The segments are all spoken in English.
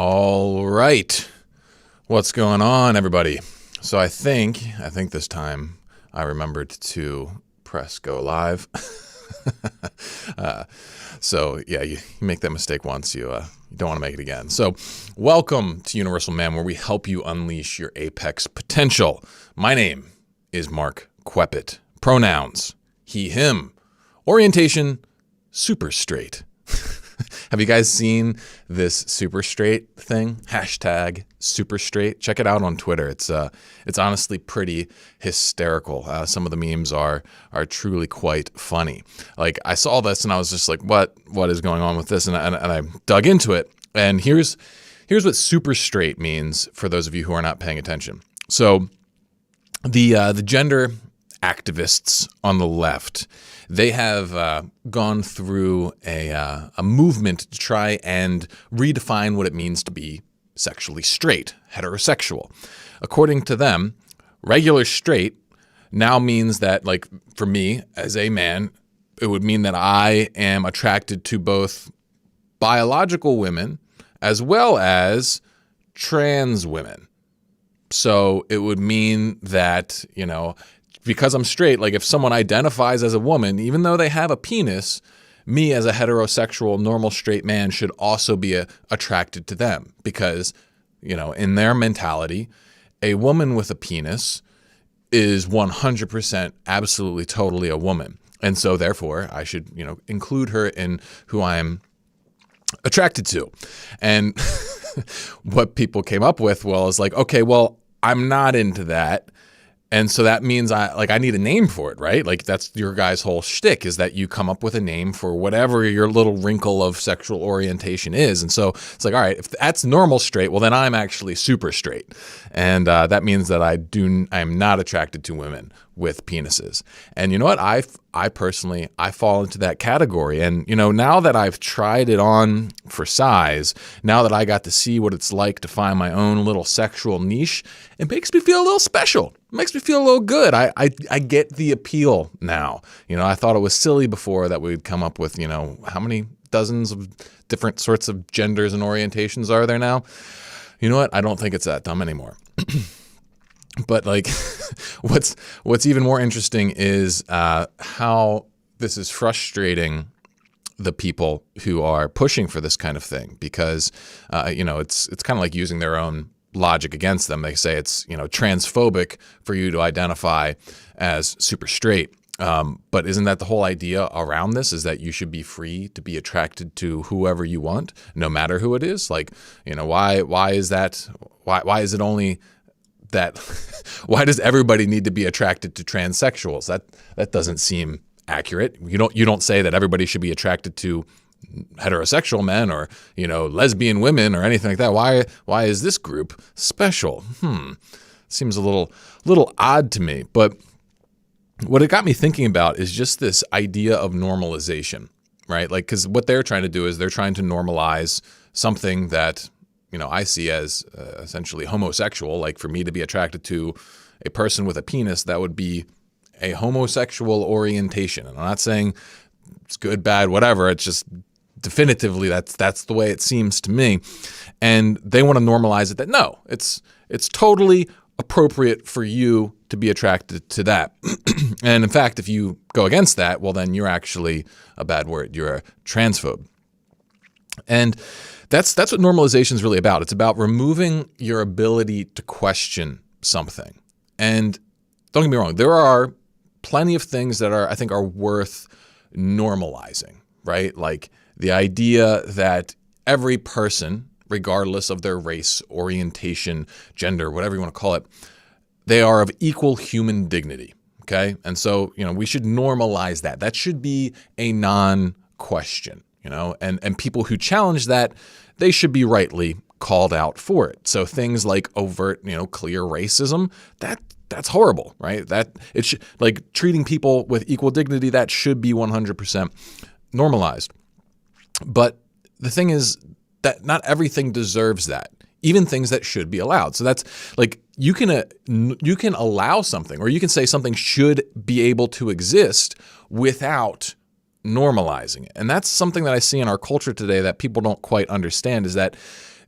All right. What's going on, everybody? So I think this time I remembered to press go live. So yeah, you make that mistake once, you don't want to make it again. So welcome to Universal Man, where we help you unleash your apex potential. My name is Mark Queppet. Pronouns, he, him. Orientation, super straight. Have you guys seen this super straight thing? Hashtag super straight. Check it out on Twitter. It's honestly pretty hysterical. Some of the memes are truly quite funny. Like, I saw this and I was just like, what is going on with this? And I dug into it. And here's what super straight means for those of you who are not paying attention. So the gender activists on the left, they have gone through a movement to try and redefine what it means to be sexually straight, heterosexual. According to them, regular straight now means that, like, for me as a man, it would mean that I am attracted to both biological women as well as trans women. So it would mean that, because I'm straight, like if someone identifies as a woman, even though they have a penis, me as a heterosexual, normal straight man should also be attracted to them because, in their mentality, a woman with a penis is 100% absolutely totally a woman. And so therefore I should, include her in who I'm attracted to. And what people came up with, is like, okay, well, I'm not into that. And so that means I need a name for it, right? Like, that's your guys' whole shtick, is that you come up with a name for whatever your little wrinkle of sexual orientation is. And so it's like, all right, if that's normal straight, well, then I'm actually super straight. And that means that I'm not attracted to women with penises. And you know what? I personally fall into that category. And, now that I've tried it on for size, now that I got to see what it's like to find my own little sexual niche, it makes me feel a little special. It makes me feel a little good. I get the appeal now. I thought it was silly before that we'd come up with, how many dozens of different sorts of genders and orientations are there now? You know what? I don't think it's that dumb anymore. But like, what's even more interesting is how this is frustrating the people who are pushing for this kind of thing, because it's kind of like using their own logic against them. They say it's transphobic for you to identify as super straight. But isn't that the whole idea around this, is that you should be free to be attracted to whoever you want, no matter who it is? Like, why is that? Why is it only that? Why does everybody need to be attracted to transsexuals? That doesn't seem accurate. You don't say that everybody should be attracted to heterosexual men or lesbian women or anything like that. Why is this group special? Seems a little odd to me. But what it got me thinking about is just this idea of normalization, right? Like, because what they're trying to do is they're trying to normalize something that I see as essentially homosexual. Like, for me to be attracted to a person with a penis, that would be a homosexual orientation. And I'm not saying it's good, bad, whatever. It's just definitively that's the way it seems to me. And they want to normalize it that no, it's totally appropriate for you to be attracted to that. And in fact, if you go against that, well, then you're actually a bad word. You're a transphobe. And that's what normalization is really about. It's about removing your ability to question something. And don't get me wrong, there are plenty of things that I think are worth normalizing, right? Like the idea that every person, regardless of their race, orientation, gender, whatever you want to call it, they are of equal human dignity, okay? And so, we should normalize that. That should be a non-question. And people who challenge that, they should be rightly called out for it. So things like overt, clear racism, that's horrible, right? That it should, like, treating people with equal dignity, that should be 100% normalized. But the thing is that not everything deserves that, even things that should be allowed. So that's like, you can allow something, or you can say something should be able to exist without normalizing it. And that's something that I see in our culture today that people don't quite understand, is that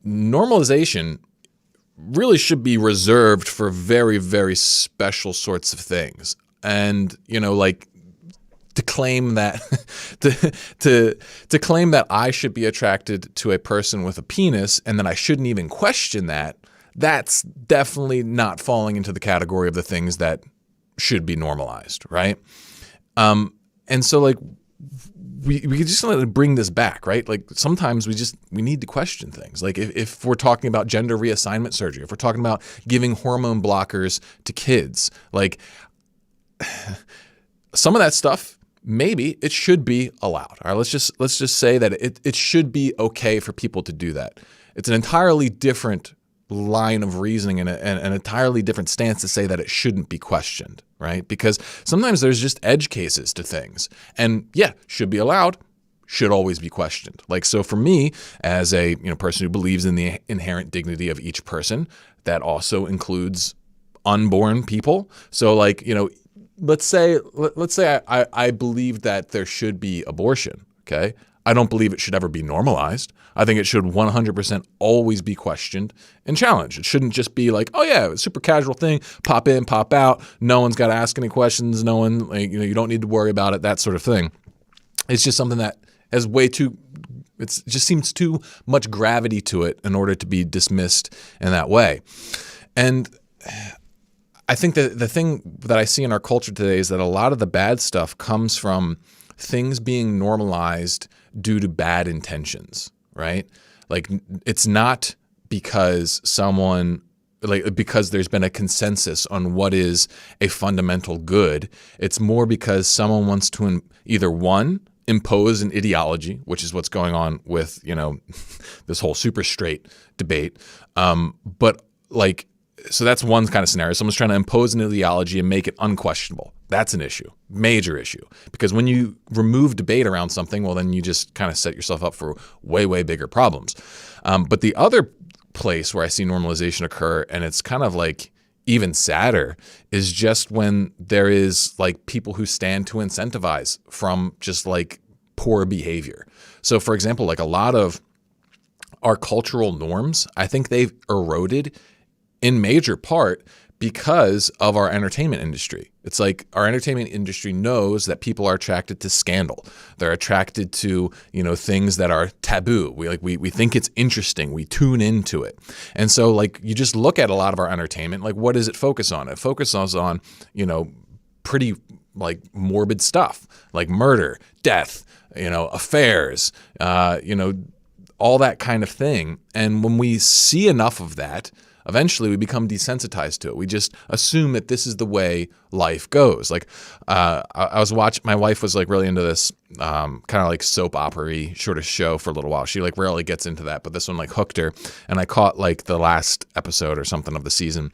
Normalization really should be reserved for very, very special sorts of things. And, like to claim that to claim that I should be attracted to a person with a penis and that I shouldn't even question that, that's definitely not falling into the category of the things that should be normalized, right? And so like we just want to bring this back, right? Like sometimes we need to question things. Like if we're talking about gender reassignment surgery, if we're talking about giving hormone blockers to kids, like some of that stuff, maybe it should be allowed. All right, let's just say that it should be okay for people to do that. It's an entirely different line of reasoning and an entirely different stance to say that it shouldn't be questioned, right? Because sometimes there's just edge cases to things. And yeah, should be allowed, should always be questioned. Like, so for me, as a person who believes in the inherent dignity of each person, that also includes unborn people. So like, let's say I believe that there should be abortion, okay? I don't believe it should ever be normalized. I think it should 100% always be questioned and challenged. It shouldn't just be like, oh yeah, it's a super casual thing, pop in, pop out. No one's got to ask any questions. No one, you don't need to worry about it, that sort of thing. It's just something that has it just seems too much gravity to it in order to be dismissed in that way. And I think that the thing that I see in our culture today is that a lot of the bad stuff comes from things being normalized due to bad intentions, right? Like it's not because because there's been a consensus on what is a fundamental good. It's more because someone wants to either one, impose an ideology, which is what's going on with, this whole super straight debate. So that's one kind of scenario. Someone's trying to impose an ideology and make it unquestionable. That's an issue, major issue. Because when you remove debate around something, well, then you just kind of set yourself up for way, way bigger problems. But the other place where I see normalization occur, and it's kind of like even sadder, is just when there is like people who stand to incentivize from just like poor behavior. So for example, like a lot of our cultural norms, I think they've eroded in major part because of our entertainment industry. It's like our entertainment industry knows that people are attracted to scandal. They're attracted to, things that are taboo. We think it's interesting. We tune into it. And so like you just look at a lot of our entertainment, like what does it focus on? It focuses on, pretty like morbid stuff like murder, death, affairs, all that kind of thing. And when we see enough of that, eventually we become desensitized to it. We just assume that this is the way life goes. Like I was watching, my wife was like really into this kind of like soap opera-y sort of show for a little while. She like rarely gets into that, but this one like hooked her. And I caught like the last episode or something of the season.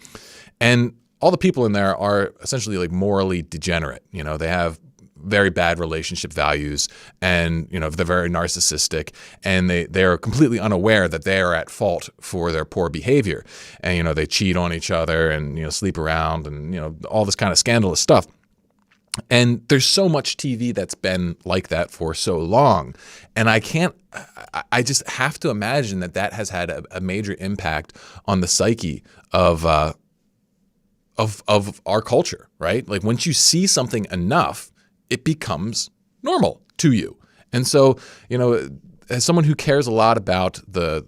And all the people in there are essentially like morally degenerate. They have very bad relationship values, and they're very narcissistic, and they are completely unaware that they are at fault for their poor behavior, and they cheat on each other and sleep around and all this kind of scandalous stuff. And there's so much TV that's been like that for so long, and I just have to imagine that has had a major impact on the psyche of our culture, right? Like once you see something enough, it becomes normal to you. And so, as someone who cares a lot about the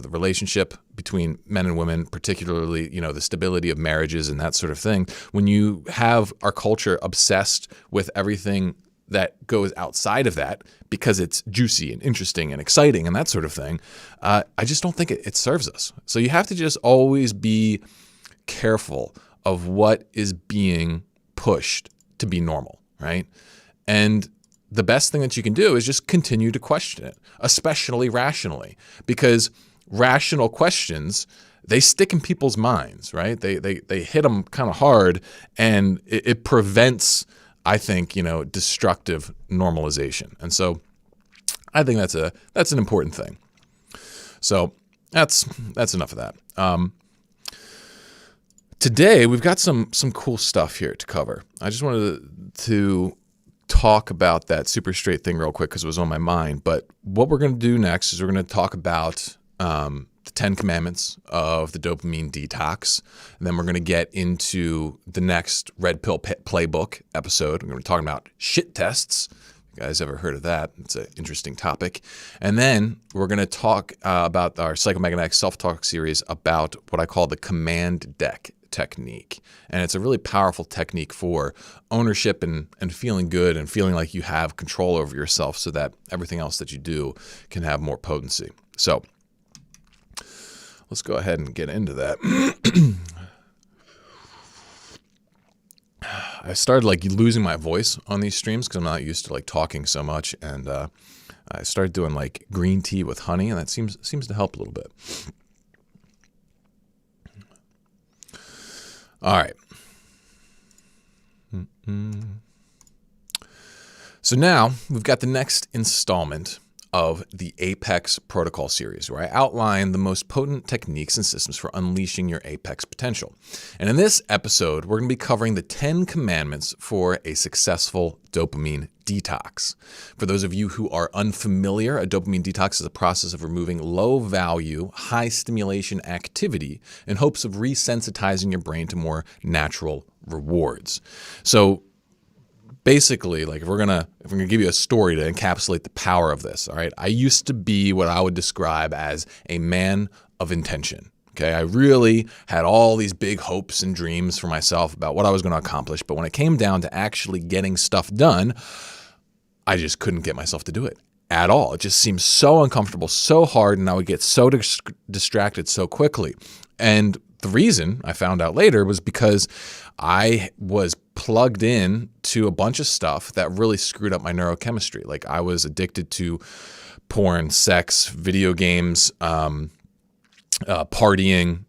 relationship between men and women, particularly, the stability of marriages and that sort of thing, when you have our culture obsessed with everything that goes outside of that because it's juicy and interesting and exciting and that sort of thing, I just don't think it serves us. So you have to just always be careful of what is being pushed to be normal. Right? And the best thing that you can do is just continue to question it, especially rationally, because rational questions, they stick in people's minds, right? They hit them kind of hard, and it prevents, I think, destructive normalization. And so I think that's an important thing. So that's enough of that. Today, we've got some cool stuff here to cover. I just wanted to talk about that super straight thing real quick because it was on my mind. But what we're going to do next is we're going to talk about the 10 commandments of the dopamine detox. And then we're going to get into the next Red Pill Playbook episode. We're going to be talking about shit tests. You guys ever heard of that? It's an interesting topic. And then we're going to talk about our psychomagnetic self-talk series about what I call the command deck technique. And it's a really powerful technique for ownership and feeling good and feeling like you have control over yourself so that everything else that you do can have more potency. So let's go ahead and get into that. I started like losing my voice on these streams because I'm not used to like talking so much. And I started doing like green tea with honey, and that seems to help a little bit. All right. So now we've got the next installment of the Apex Protocol series, where I outline the most potent techniques and systems for unleashing your apex potential. And in this episode, we're going to be covering the 10 commandments for a successful dopamine detox. For those of you who are unfamiliar, a dopamine detox is a process of removing low-value, high-stimulation activity in hopes of resensitizing your brain to more natural rewards. So basically, like if we're gonna give you a story to encapsulate the power of this, all right? I used to be what I would describe as a man of intention. Okay, I really had all these big hopes and dreams for myself about what I was going to accomplish, but when it came down to actually getting stuff done, I just couldn't get myself to do it at all. It just seemed so uncomfortable, so hard, and I would get so distracted so quickly. And the reason I found out later was because I was plugged in to a bunch of stuff that really screwed up my neurochemistry. Like I was addicted to porn, sex, video games, partying,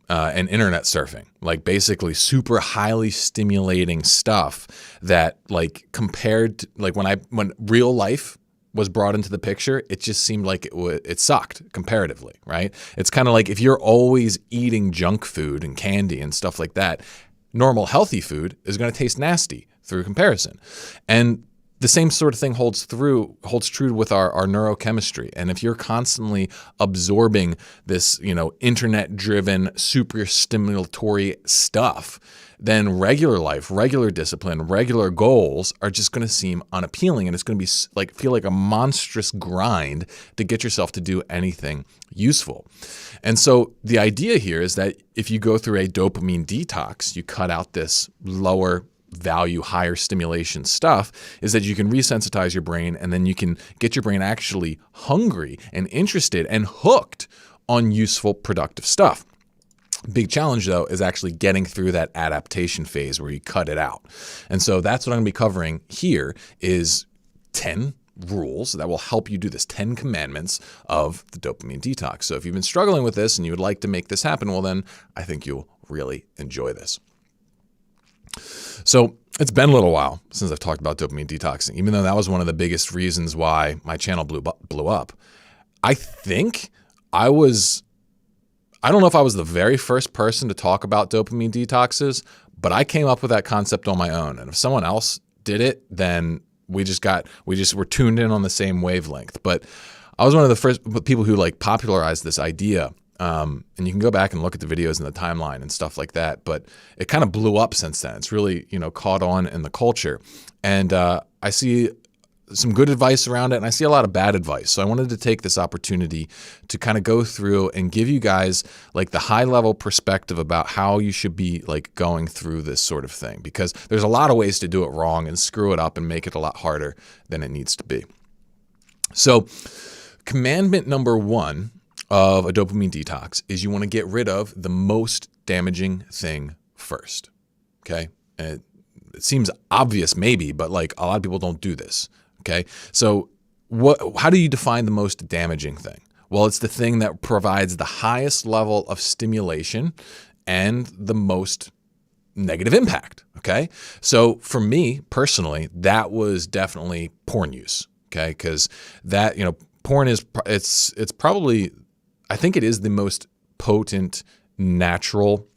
and internet surfing. Like basically super highly stimulating stuff that like compared to like when real life was brought into the picture, it just seemed like it sucked comparatively, right? It's kind of like if you're always eating junk food and candy and stuff like that, normal healthy food is going to taste nasty through comparison. And the same sort of thing holds true with our neurochemistry. And if you're constantly absorbing this, internet-driven, super stimulatory stuff, then regular life, regular discipline, regular goals are just going to seem unappealing, and it's going to be feel like a monstrous grind to get yourself to do anything useful. And so the idea here is that if you go through a dopamine detox, you cut out this lower value, higher stimulation stuff, is that you can resensitize your brain, and then you can get your brain actually hungry and interested and hooked on useful, productive stuff. Big challenge, though, is actually getting through that adaptation phase where you cut it out. And so that's what I'm going to be covering here is 10 rules that will help you do this, 10 commandments of the dopamine detox. So if you've been struggling with this and you would like to make this happen, well, then I think you'll really enjoy this. So it's been a little while since I've talked about dopamine detoxing, even though that was one of the biggest reasons why my channel blew up. I think I don't know if I was the very first person to talk about dopamine detoxes, but I came up with that concept on my own. And if someone else did it, then we just were tuned in on the same wavelength. But I was one of the first people who like popularized this idea. And you can go back and look at the videos in the timeline and stuff like that. But it kind of blew up since then. It's really, caught on in the culture. And I see some good advice around it, and I see a lot of bad advice. So I wanted to take this opportunity to kind of go through and give you guys like the high level perspective about how you should be like going through this sort of thing, because there's a lot of ways to do it wrong and screw it up and make it a lot harder than it needs to be. So commandment number 1 of a dopamine detox is you want to get rid of the most damaging thing first. Okay. And it seems obvious maybe, but like a lot of people don't do this. Okay. So how do you define the most damaging thing? Well, it's the thing that provides the highest level of stimulation and the most negative impact. Okay. So for me personally, that was definitely porn use. Okay. Because that, porn is, it's probably, I think it is the most potent natural,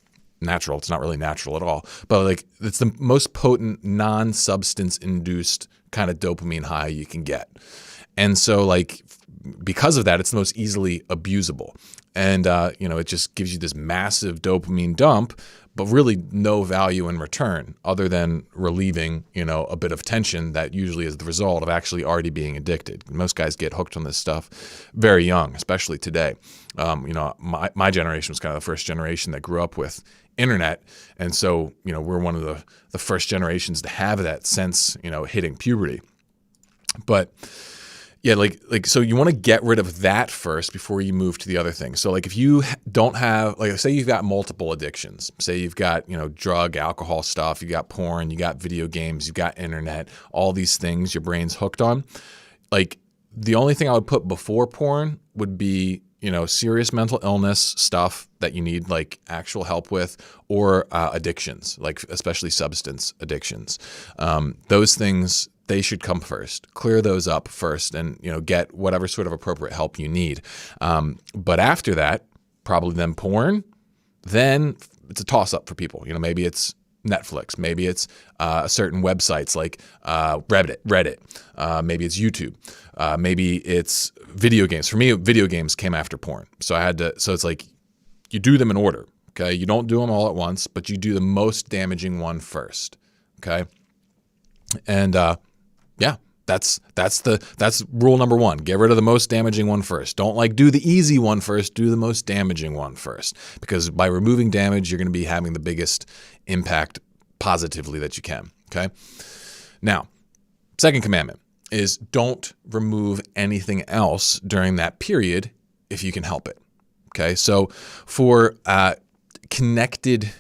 it's not really natural at all, but like it's the most potent non-substance induced kind of dopamine high you can get. And so like because of that, it's the most easily abusable. And, it just gives you this massive dopamine dump, but really no value in return other than relieving, a bit of tension that usually is the result of actually already being addicted. Most guys get hooked on this stuff very young, especially today. My generation was kind of the first generation that grew up with internet. And so, we're one of the first generations to have that since, hitting puberty. But yeah, so you want to get rid of that first before you move to the other things. So if you don't have, say you've got multiple addictions, say you've got, drug, alcohol stuff, you got porn, you got video games, you've got internet, all these things your brain's hooked on. The only thing I would put before porn would be, serious mental illness stuff that you need actual help with, or addictions, especially substance addictions. Those things, they should come first. Clear those up first and, get whatever sort of appropriate help you need. But after that, probably then porn, then it's a toss-up for people. Maybe it's Netflix, maybe it's certain websites like Reddit, maybe it's YouTube, maybe it's video games. For me, video games came after porn. So it's you do them in order, okay? You don't do them all at once, but you do the most damaging one first, okay? And that's rule number one. Get rid of the most damaging one first. Don't do the easy one first. Do the most damaging one first, because by removing damage, you're going to be having the biggest impact positively that you can. Okay. Now, second commandment is don't remove anything else during that period if you can help it. Okay. So for connected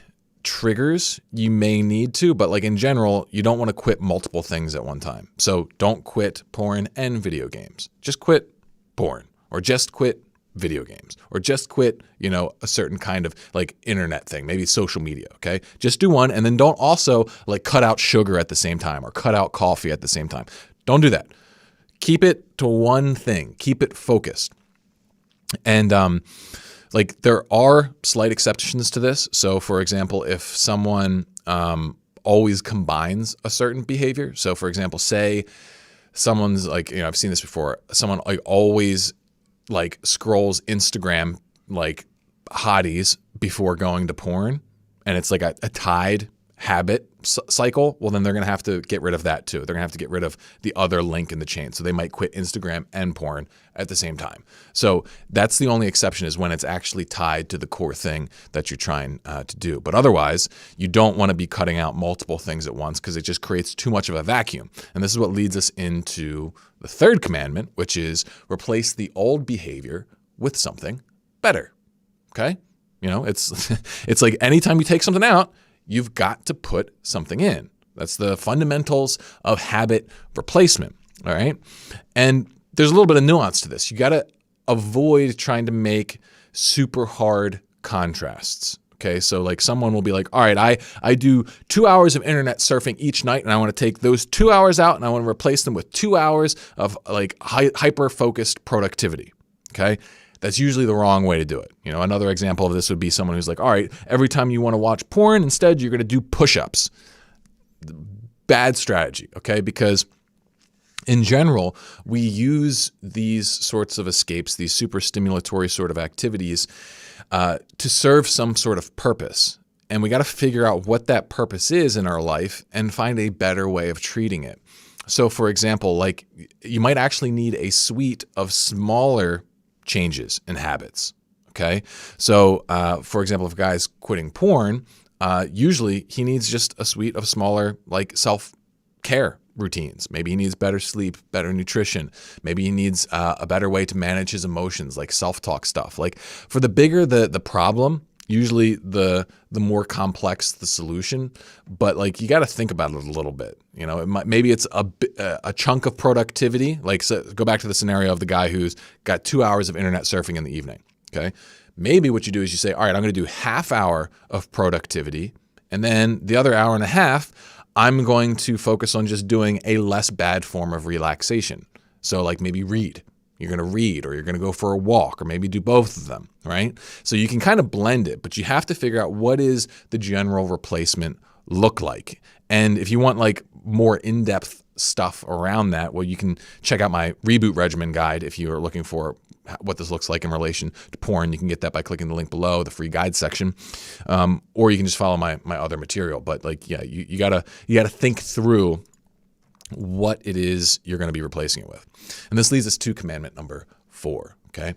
triggers, you may need to, but in general, you don't want to quit multiple things at one time. So don't quit porn and video games. Just quit porn, or just quit video games, or just quit, a certain kind of internet thing, maybe social media. Okay. Just do one. And then don't also cut out sugar at the same time, or cut out coffee at the same time. Don't do that. Keep it to one thing. Keep it focused. And, there are slight exceptions to this. So for example, if someone always combines a certain behavior. So for example, say someone's I've seen this before. Someone always scrolls Instagram hotties before going to porn, and it's a tied habit cycle. Well, then they're going to have to get rid of that too. They're going to have to get rid of the other link in the chain. So they might quit Instagram and porn at the same time. So that's the only exception, is when it's actually tied to the core thing that you're trying to do. But otherwise, you don't want to be cutting out multiple things at once, because it just creates too much of a vacuum. And this is what leads us into the third commandment, which is replace the old behavior with something better. Okay? It's anytime you take something out, you've got to put something in. That's the fundamentals of habit replacement, all right? And there's a little bit of nuance to this. You got to avoid trying to make super hard contrasts, okay? So someone will be all right, I do 2 hours of internet surfing each night, and I want to take those 2 hours out, and I want to replace them with 2 hours of hyper-focused productivity, okay? That's usually the wrong way to do it. Another example of this would be someone who's all right, every time you want to watch porn, instead you're going to do push-ups. Bad strategy, okay? Because in general, we use these sorts of escapes, these super stimulatory sort of activities, to serve some sort of purpose. And we got to figure out what that purpose is in our life and find a better way of treating it. So for example, you might actually need a suite of smaller changes in habits, okay? So, for example, if a guy's quitting porn, usually he needs just a suite of smaller, self-care routines. Maybe he needs better sleep, better nutrition. Maybe he needs a better way to manage his emotions, self-talk stuff. For the bigger the problem, usually the more complex the solution, but you got to think about it a little bit. Maybe it's a chunk of productivity. So go back to the scenario of the guy who's got 2 hours of internet surfing in the evening. Okay, maybe what you do is you say, all right, I'm going to do half hour of productivity, and then the other hour and a half, I'm going to focus on just doing a less bad form of relaxation. So maybe read. You're going to read, or you're going to go for a walk, or maybe do both of them, right? So you can kind of blend it, but you have to figure out what is the general replacement look like. And if you want more in-depth stuff around that, well, you can check out my reboot regimen guide if you are looking for what this looks like in relation to porn. You can get that by clicking the link below, the free guide section, or you can just follow my other material. But like, yeah, you gotta think through what it is you're going to be replacing it with. And this leads us to commandment number 4. Okay,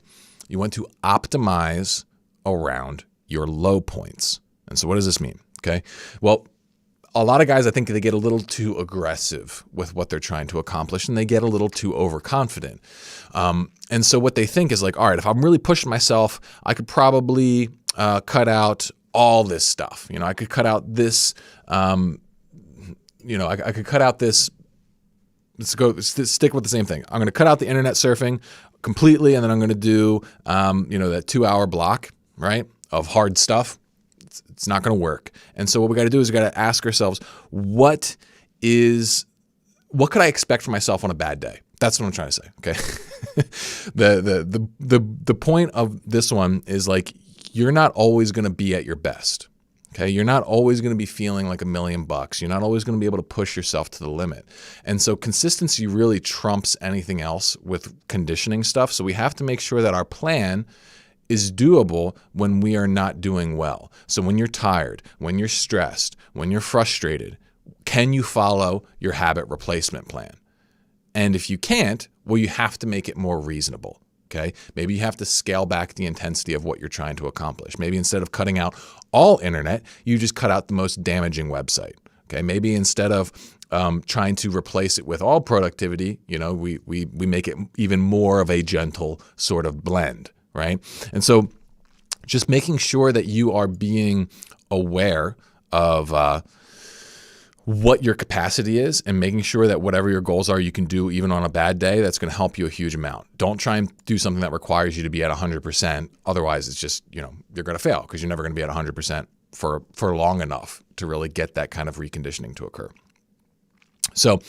you want to optimize around your low points. And so, what does this mean? Okay, well, a lot of guys, I think they get a little too aggressive with what they're trying to accomplish, and they get a little too overconfident. And so what they think is like, all right, if I'm really pushing myself, I could probably cut out all this stuff. I could cut out this, I could cut out this. Let's stick with the same thing. I'm going to cut out the internet surfing completely, and then I'm going to do, that 2-hour block, right, of hard stuff. It's not going to work. And so what we got to do is we got to ask ourselves, what could I expect from myself on a bad day? That's what I'm trying to say. Okay. The point of this one is like, you're not always going to be at your best. Okay. You're not always going to be feeling like $1,000,000. You're not always going to be able to push yourself to the limit. And so consistency really trumps anything else with conditioning stuff. So we have to make sure that our plan is doable when we are not doing well. So when you're tired, when you're stressed, when you're frustrated, can you follow your habit replacement plan? And if you can't, well, you have to make it more reasonable. Okay. Maybe you have to scale back the intensity of what you're trying to accomplish. Maybe instead of cutting out all internet, you just cut out the most damaging website. Okay. Maybe instead of trying to replace it with all productivity, we make it even more of a gentle sort of blend. Right. And so just making sure that you are being aware of what your capacity is and making sure that whatever your goals are, you can do even on a bad day. That's going to help you a huge amount. Don't try and do something that requires you to be at 100%. Otherwise, it's just, you're going to fail because you're never going to be at 100% for long enough to really get that kind of reconditioning to occur. So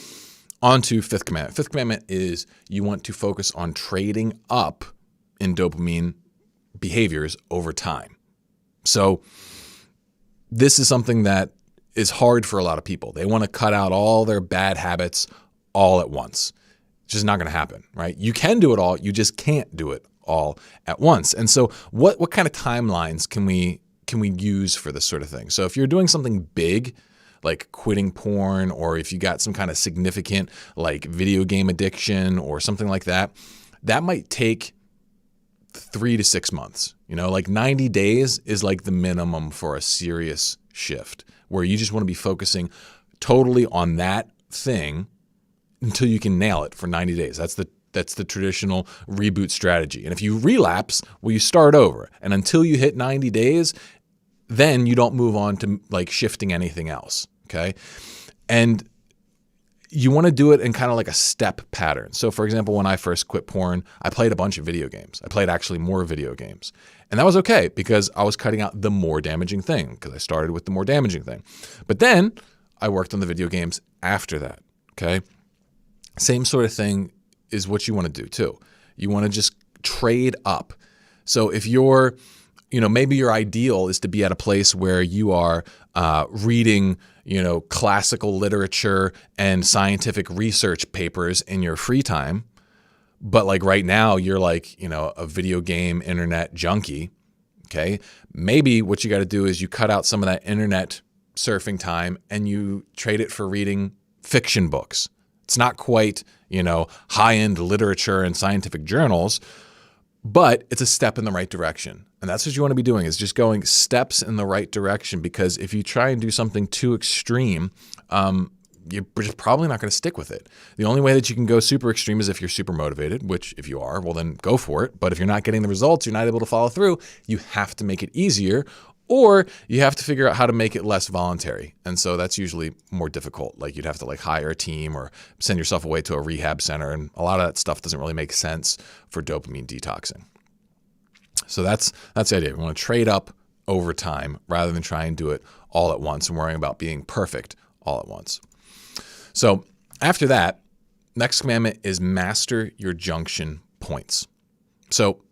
on to fifth commandment. Fifth commandment is you want to focus on trading up in dopamine behaviors over time. So this is something that is hard for a lot of people. They want to cut out all their bad habits all at once. It's just not going to happen, right? You can do it all. You just can't do it all at once. And so what kind of timelines can we use for this sort of thing? So if you're doing something big, like quitting porn, or if you got some kind of significant like video game addiction or something like that, that might take 3 to 6 months. Like 90 days is like the minimum for a serious shift where you just want to be focusing totally on that thing until you can nail it for 90 days. That's the traditional reboot strategy. And if you relapse, well, you start over. And until you hit 90 days, then you don't move on to like shifting anything else. Okay. And you want to do it in kind of like a step pattern. So for example, when I first quit porn, I played a bunch of video games. I played actually more video games. And that was okay because I was cutting out the more damaging thing because I started with the more damaging thing. But then I worked on the video games after that. Okay. Same sort of thing is what you want to do too. You want to just trade up. So if you're, maybe your ideal is to be at a place where you are reading, classical literature and scientific research papers in your free time. But like right now you're like, a video game internet junkie. Okay. Maybe what you got to do is you cut out some of that internet surfing time and you trade it for reading fiction books. It's not quite, high-end literature and scientific journals, but it's a step in the right direction. And that's what you want to be doing, is just going steps in the right direction, because if you try and do something too extreme, you're just probably not going to stick with it. The only way that you can go super extreme is if you're super motivated, which if you are, well, then go for it. But if you're not getting the results, you're not able to follow through, you have to make it easier, or you have to figure out how to make it less voluntary. And so that's usually more difficult. Like you'd have to hire a team or send yourself away to a rehab center. And a lot of that stuff doesn't really make sense for dopamine detoxing. So that's the idea. We want to trade up over time rather than try and do it all at once and worrying about being perfect all at once. So after that, next commandment is master your junction points. So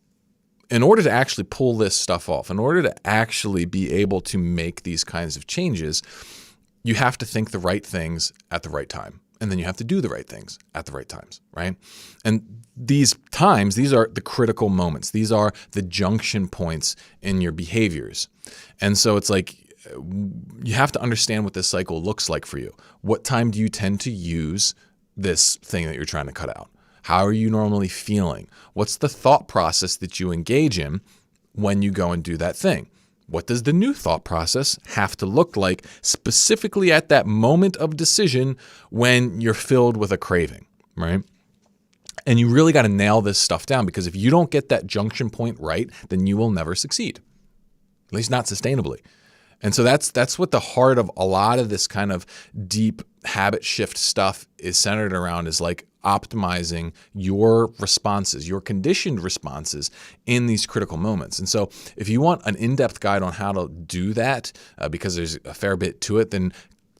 in order to actually pull this stuff off, in order to actually be able to make these kinds of changes, you have to think the right things at the right time. And then you have to do the right things at the right times, right? And these times, these are the critical moments. These are the junction points in your behaviors. And so it's like you have to understand what this cycle looks like for you. What time do you tend to use this thing that you're trying to cut out? How are you normally feeling? What's the thought process that you engage in when you go and do that thing? What does the new thought process have to look like specifically at that moment of decision when you're filled with a craving, right? And you really got to nail this stuff down, because if you don't get that junction point right, then you will never succeed, at least not sustainably. And so that's what the heart of a lot of this kind of deep habit shift stuff is centered around, is like optimizing your responses, your conditioned responses in these critical moments. And so if you want an in-depth guide on how to do that, because there's a fair bit to it, then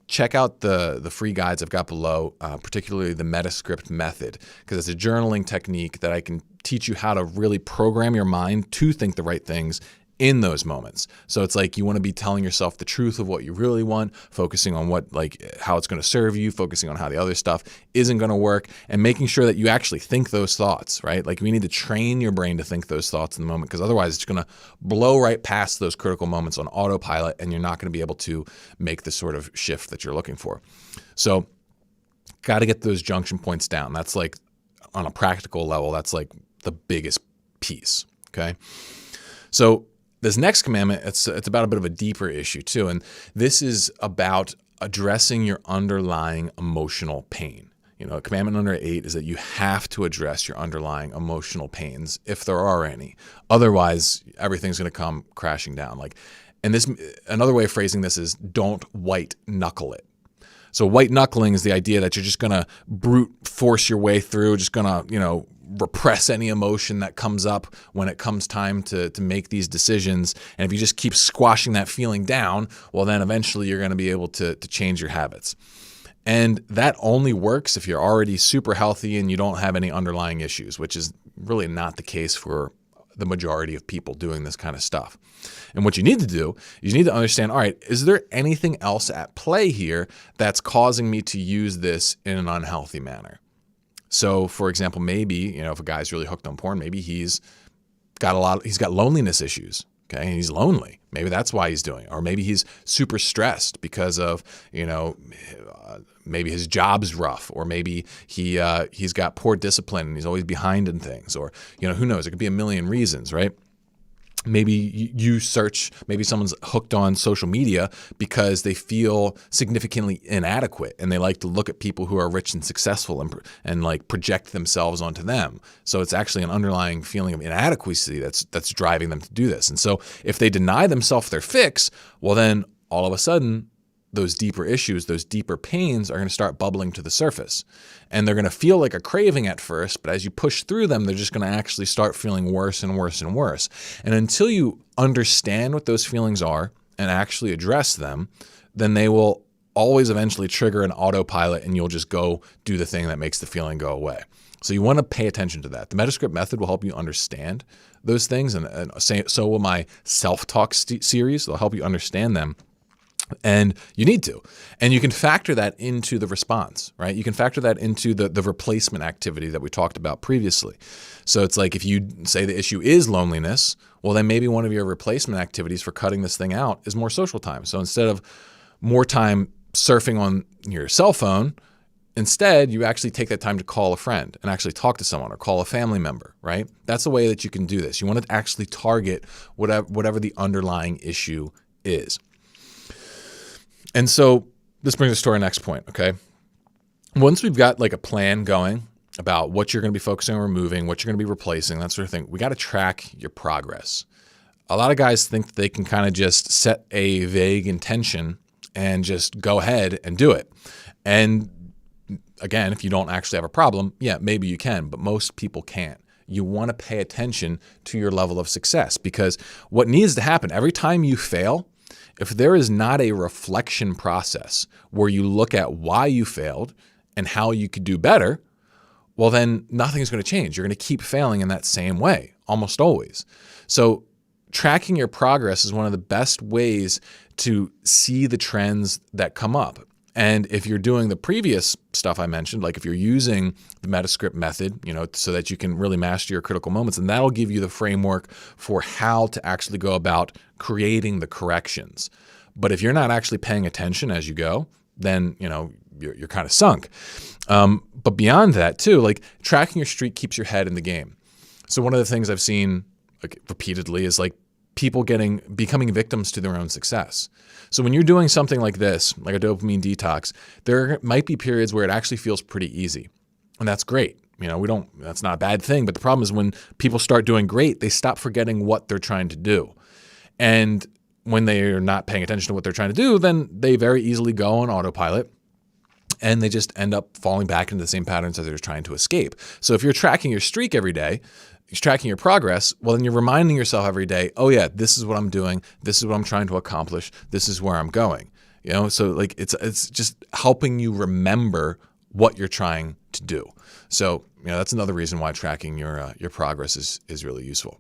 check out the free guides I've got below, particularly the Metascript method, because it's a journaling technique that I can teach you how to really program your mind to think the right things in those moments. So it's like you want to be telling yourself the truth of what you really want, focusing on how it's going to serve you, focusing on how the other stuff isn't going to work, and making sure that you actually think those thoughts, right? Like we need to train your brain to think those thoughts in the moment, because otherwise it's going to blow right past those critical moments on autopilot, and you're not going to be able to make the sort of shift that you're looking for. So got to get those junction points down. That's like on a practical level, that's like the biggest piece, okay? So this next commandment, it's about a bit of a deeper issue too. And this is about addressing your underlying emotional pain. You know, commandment number 8 is that you have to address your underlying emotional pains if there are any. Otherwise, everything's going to come crashing down. And this, another way of phrasing this is, don't white knuckle it. So white knuckling is the idea that you're just going to brute force your way through, just going to, repress any emotion that comes up when it comes time to make these decisions. And if you just keep squashing that feeling down, well, then eventually you're going to be able to change your habits. And that only works if you're already super healthy and you don't have any underlying issues, which is really not the case for the majority of people doing this kind of stuff. And what you need to do is you need to understand, all right, is there anything else at play here that's causing me to use this in an unhealthy manner? So, for example, maybe, if a guy's really hooked on porn, maybe he's got loneliness issues, okay? And he's lonely. Maybe that's why he's doing it. Or maybe he's super stressed because of, maybe his job's rough, or maybe he's got poor discipline and he's always behind in things, or, who knows? It could be a million reasons, right? Maybe maybe someone's hooked on social media because they feel significantly inadequate and they like to look at people who are rich and successful and like project themselves onto them. So it's actually an underlying feeling of inadequacy that's driving them to do this. And so if they deny themselves their fix, well, then all of a sudden those deeper issues, those deeper pains are going to start bubbling to the surface. And they're going to feel like a craving at first, but as you push through them, they're just going to actually start feeling worse and worse and worse. And until you understand what those feelings are and actually address them, then they will always eventually trigger an autopilot and you'll just go do the thing that makes the feeling go away. So you want to pay attention to that. The Metascript method will help you understand those things, and so will my self-talk series. They'll help you understand them. And you need to. And you can factor that into the response, right? You can factor that into the replacement activity that we talked about previously. So it's like if you say the issue is loneliness, well, then maybe one of your replacement activities for cutting this thing out is more social time. So instead of more time surfing on your cell phone, instead, you actually take that time to call a friend and actually talk to someone or call a family member, right? That's the way that you can do this. You want to actually target whatever the underlying issue is. And so this brings us to our next point, okay? Once we've got like a plan going about what you're going to be focusing on removing, what you're going to be replacing, that sort of thing, we got to track your progress. A lot of guys think that they can kind of just set a vague intention and just go ahead and do it. And again, if you don't actually have a problem, yeah, maybe you can, but most people can't. You want to pay attention to your level of success, because what needs to happen every time you fail, if there is not a reflection process where you look at why you failed and how you could do better, well, then nothing's going to change. You're going to keep failing in that same way, almost always. So tracking your progress is one of the best ways to see the trends that come up. And if you're doing the previous stuff I mentioned, like if you're using the Metascript method, so that you can really master your critical moments, and that'll give you the framework for how to actually go about creating the corrections. But if you're not actually paying attention as you go, then, you're kind of sunk. But beyond that too, like tracking your streak keeps your head in the game. So one of the things I've seen repeatedly is like people becoming victims to their own success. So when you're doing something like this, like a dopamine detox, there might be periods where it actually feels pretty easy. And that's great. That's not a bad thing. But the problem is when people start doing great, they stop forgetting what they're trying to do. And when they're not paying attention to what they're trying to do, then they very easily go on autopilot. And they just end up falling back into the same patterns that they're trying to escape. So if you're tracking your streak every day, you're tracking your progress, well, then you're reminding yourself every day, oh yeah, this is what I'm doing. This is what I'm trying to accomplish. This is where I'm going. So like it's just helping you remember what you're trying to do. So, that's another reason why tracking your progress is really useful.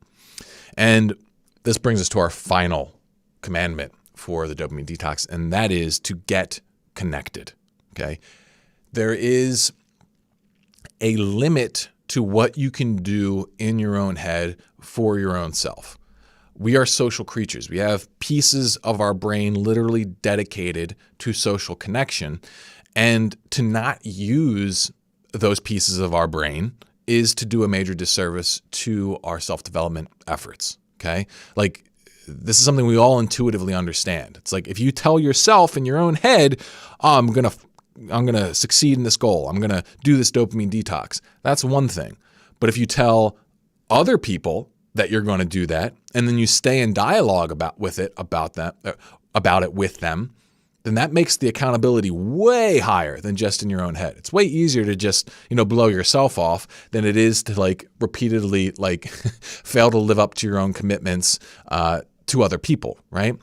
And this brings us to our final commandment for the dopamine detox, and that is to get connected. Okay. There is a limit to what you can do in your own head for your own self. We are social creatures. We have pieces of our brain literally dedicated to social connection. And to not use those pieces of our brain is to do a major disservice to our self-development efforts. Okay. Like this is something we all intuitively understand. It's like if you tell yourself in your own head, I'm going to succeed in this goal. I'm going to do this dopamine detox. That's one thing. But if you tell other people that you're going to do that, and then you stay in dialogue about it with them, then that makes the accountability way higher than just in your own head. It's way easier to just, blow yourself off than it is to repeatedly fail to live up to your own commitments to other people, right?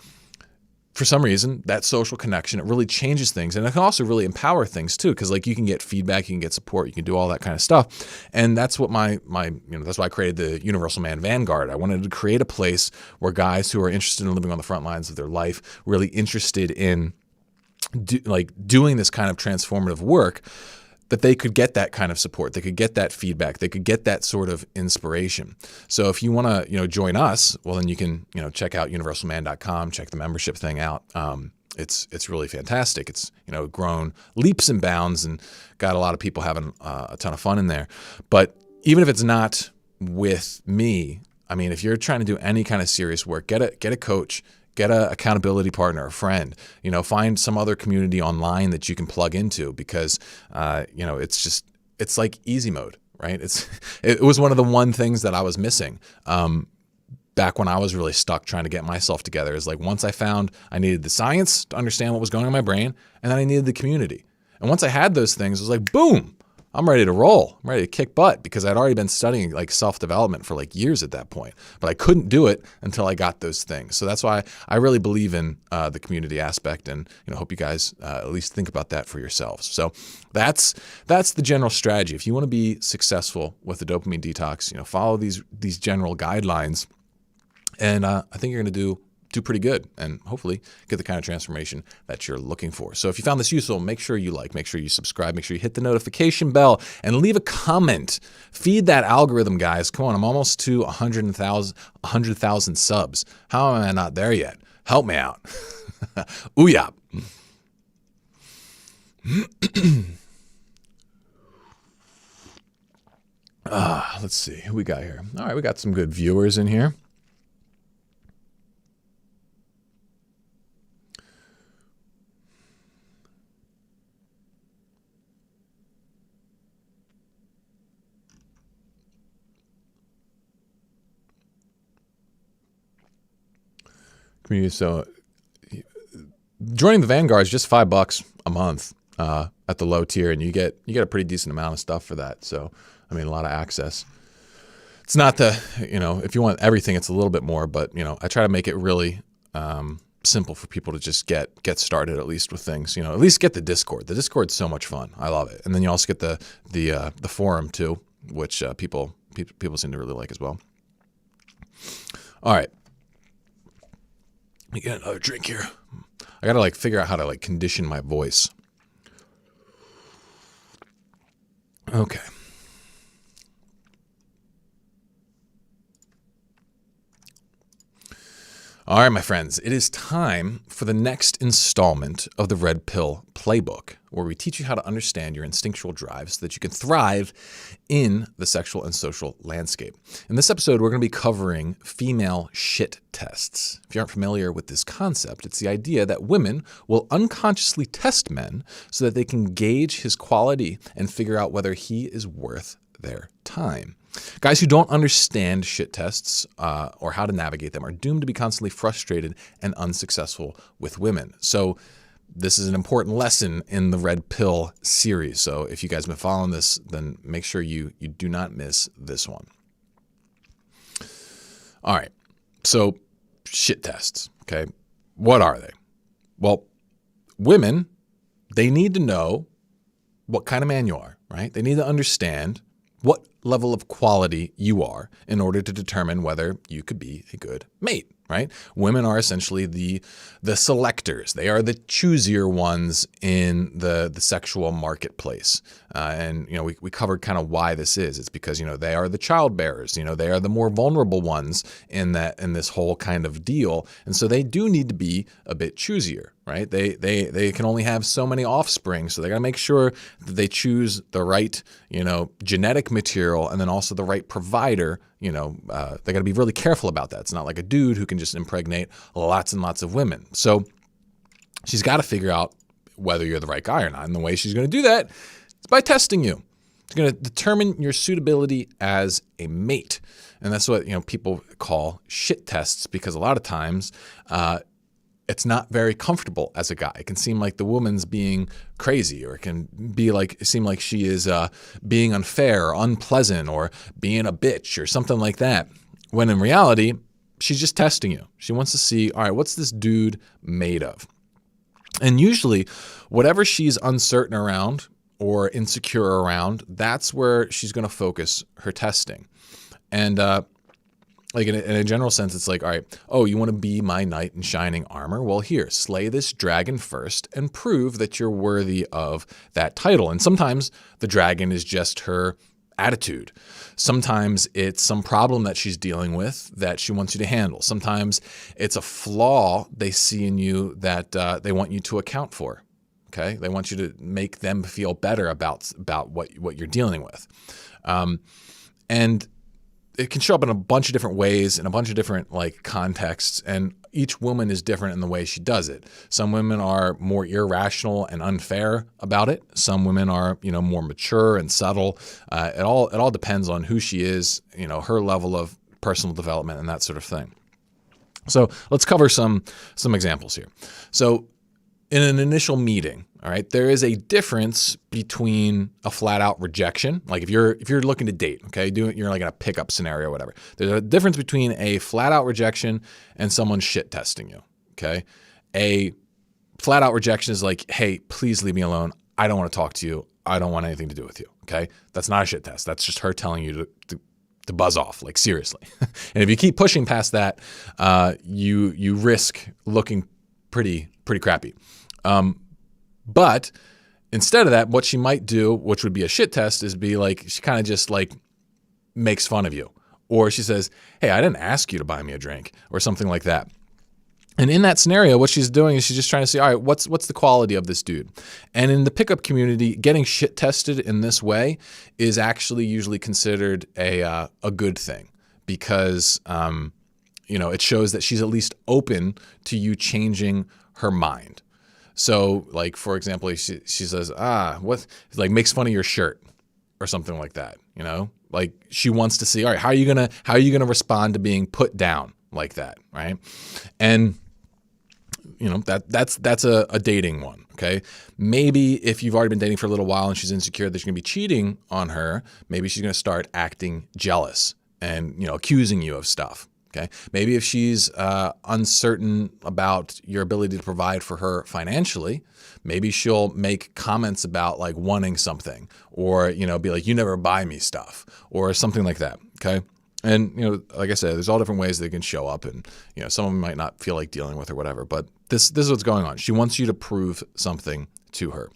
For some reason, that social connection, it really changes things. And it can also really empower things too, because you can get feedback, you can get support, you can do all that kind of stuff. And that's what that's why I created the Universal Man Vanguard. I wanted to create a place where guys who are interested in living on the front lines of their life, really interested in doing this kind of transformative work, that they could get that kind of support. They could get that feedback. They could get that sort of inspiration. So if you want to, join us, well, then you can, check out universalman.com, check the membership thing out. It's really fantastic. It's, grown leaps and bounds and got a lot of people having a ton of fun in there. But even if it's not with me, if you're trying to do any kind of serious work, get a coach, get an accountability partner, a friend, find some other community online that you can plug into because, it's like easy mode, right? It was one of the things that I was missing back when I was really stuck trying to get myself together is once I found I needed the science to understand what was going on in my brain, and then I needed the community. And once I had those things, it was boom, I'm ready to roll. I'm ready to kick butt because I'd already been studying self-development for years at that point, but I couldn't do it until I got those things. So that's why I really believe in the community aspect, and hope you guys at least think about that for yourselves. So that's the general strategy. If you want to be successful with the dopamine detox, follow these general guidelines, and I think you're going to do pretty good and hopefully get the kind of transformation that you're looking for. So if you found this useful, make sure you make sure you subscribe, make sure you hit the notification bell and leave a comment. Feed that algorithm, guys. Come on, I'm almost to 100,000 subs. How am I not there yet? Help me out. Ooh, yeah. Let's see who we got here. All right, we got some good viewers in here. So joining the Vanguard is just $5 a month at the low tier, and you get a pretty decent amount of stuff for that. So a lot of access. It's not if you want everything, it's a little bit more, but I try to make it really simple for people to just get started at least with things. At least get the Discord. The Discord's so much fun. I love it. And then you also get the forum too, which people seem to really like as well. All right. Let me get another drink here. I got to figure out how to condition my voice. Okay. All right, my friends, it is time for the next installment of the Red Pill Playbook, where we teach you how to understand your instinctual drives so that you can thrive in the sexual and social landscape. In this episode, we're going to be covering female shit tests. If you aren't familiar with this concept, it's the idea that women will unconsciously test men so that they can gauge his quality and figure out whether he is worth their time. Guys who don't understand shit tests or how to navigate them are doomed to be constantly frustrated and unsuccessful with women. So this is an important lesson in the Red Pill series. So if you guys have been following this, then make sure you do not miss this one. All right. So shit tests. Okay. What are they? Well, women, they need to know what kind of man you are, right? They need to understand what level of quality you are in order to determine whether you could be a good mate, right? Women are essentially the selectors. They are the choosier ones in the sexual marketplace. And, you know, we covered kind of why this is. It's because, you know, they are the child bearers. You know, they are the more vulnerable ones in this whole kind of deal. And so they do need to be a bit choosier, right? They can only have so many offspring. So they got to make sure that they choose the right, you know, genetic material and then also the right provider. You know, they got to be really careful about that. It's not like a dude who can just impregnate lots and lots of women. So she's got to figure out whether you're the right guy or not. And the way she's going to do that is by testing you. It's going to determine your suitability as a mate. And that's what, you know, people call shit tests, because a lot of times it's not very comfortable as a guy. It can seem like the woman's being crazy, or it can be like seem like she is being unfair or unpleasant or being a bitch or something like that. When in reality, she's just testing you. She wants to see, all right, what's this dude made of? And usually, whatever she's uncertain around or insecure around, that's where she's going to focus her testing. And like in a general sense, it's like, all right, oh, you want to be my knight in shining armor? Well, here, slay this dragon first and prove that you're worthy of that title. And sometimes the dragon is just her attitude. Sometimes it's some problem that she's dealing with that she wants you to handle. Sometimes it's a flaw they see in you that they want you to account for. Okay, they want you to make them feel better about what you're dealing with, and it can show up in a bunch of different ways, in a bunch of different like contexts, and each woman is different in the way she does it. Some women are more irrational and unfair about it. Some women are, you know, more mature and subtle. It all depends on who she is, you know, her level of personal development and that sort of thing. So let's cover some examples here. So in an initial meeting, all right, there is a difference between a flat out rejection. Like if you're looking to date, okay, you're like in a pickup scenario or whatever. There's a difference between a flat out rejection and someone shit testing you. Okay. A flat out rejection is like, hey, please leave me alone. I don't want to talk to you. I don't want anything to do with you. Okay. That's not a shit test. That's just her telling you to buzz off, like seriously. And if you keep pushing past that, you risk looking pretty crappy. But instead of that, what she might do, which would be a shit test, is be like, she kind of just like makes fun of you. Or she says, hey, I didn't ask you to buy me a drink, or something like that. And in that scenario, what she's doing is she's just trying to say, all right, what's the quality of this dude? And in the pickup community, getting shit tested in this way is actually usually considered a good thing, because, you know, it shows that she's at least open to you changing her mind. So like, for example, she says, what, like makes fun of your shirt or something like that, you know, like she wants to see, all right, how are you going to respond to being put down like that. Right. And you know, that's a dating one. Okay. Maybe if you've already been dating for a little while and she's insecure that you're gonna be cheating on her, maybe she's going to start acting jealous and, you know, accusing you of stuff. Okay. Maybe if she's uncertain about your ability to provide for her financially, maybe she'll make comments about like wanting something, or, you know, be like, you never buy me stuff, or something like that. Okay. And, you know, like I said, there's all different ways they can show up, and, you know, some of them might not feel like dealing with or whatever, but this is what's going on. She wants you to prove something to her.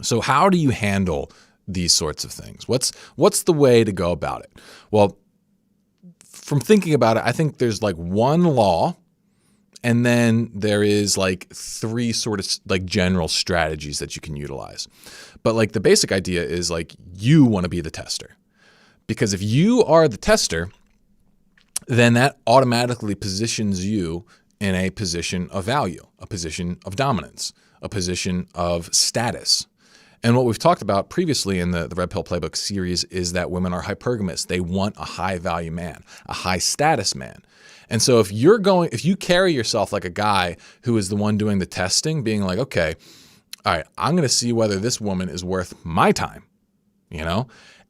So how do you handle these sorts of things? What's the way to go about it? Well, from thinking about it, I think there's like one law, and then there is like three sort of like general strategies that you can utilize. But like the basic idea is like you want to be the tester. Because if you are the tester, then that automatically positions you in a position of value, a position of dominance, a position of status. And what we've talked about previously in the Red Pill Playbook series is that women are hypergamous. They want a high value man, a high status man. And so if you carry yourself like a guy who is the one doing the testing, being like, okay, all right, I'm going to see whether this woman is worth my time,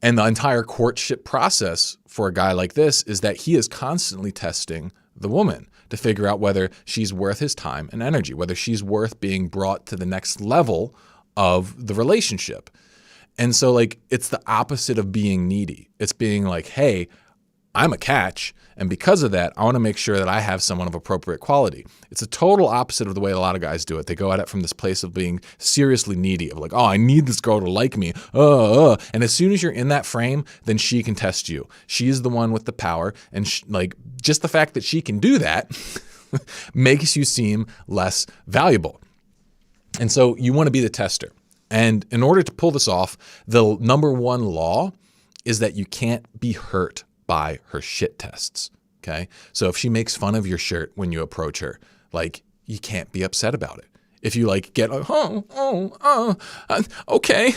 And the entire courtship process for a guy like this is that he is constantly testing the woman to figure out whether she's worth his time and energy, whether she's worth being brought to the next level of the relationship. And so like, it's the opposite of being needy. It's being like, hey, I'm a catch. And because of that, I want to make sure that I have someone of appropriate quality. It's a total opposite of the way a lot of guys do it. They go at it from this place of being seriously needy, of like, oh, I need this girl to like me. And as soon as you're in that frame, then she can test you. She's the one with the power. And like just the fact that she can do that makes you seem less valuable. And so you want to be the tester. And in order to pull this off, the number one law is that you can't be hurt by her shit tests, okay? So if she makes fun of your shirt when you approach her, like, you can't be upset about it. If you like get, okay,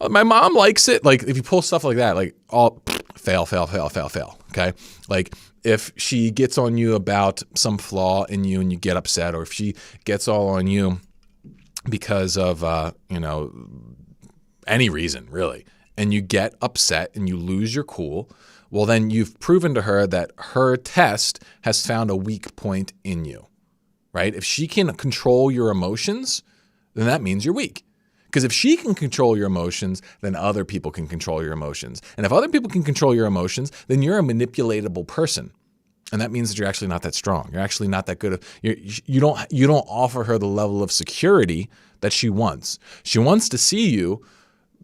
my mom likes it. Like if you pull stuff like that, like all fail, okay? Like if she gets on you about some flaw in you and you get upset, or if she gets all on you because of, any reason really, and you get upset and you lose your cool, well, then you've proven to her that her test has found a weak point in you, right? If she can control your emotions, then that means you're weak. Because if she can control your emotions, then other people can control your emotions. And if other people can control your emotions, then you're a manipulatable person. And that means that you're actually not that strong. You're actually not that good. You don't offer her the level of security that she wants. She wants to see you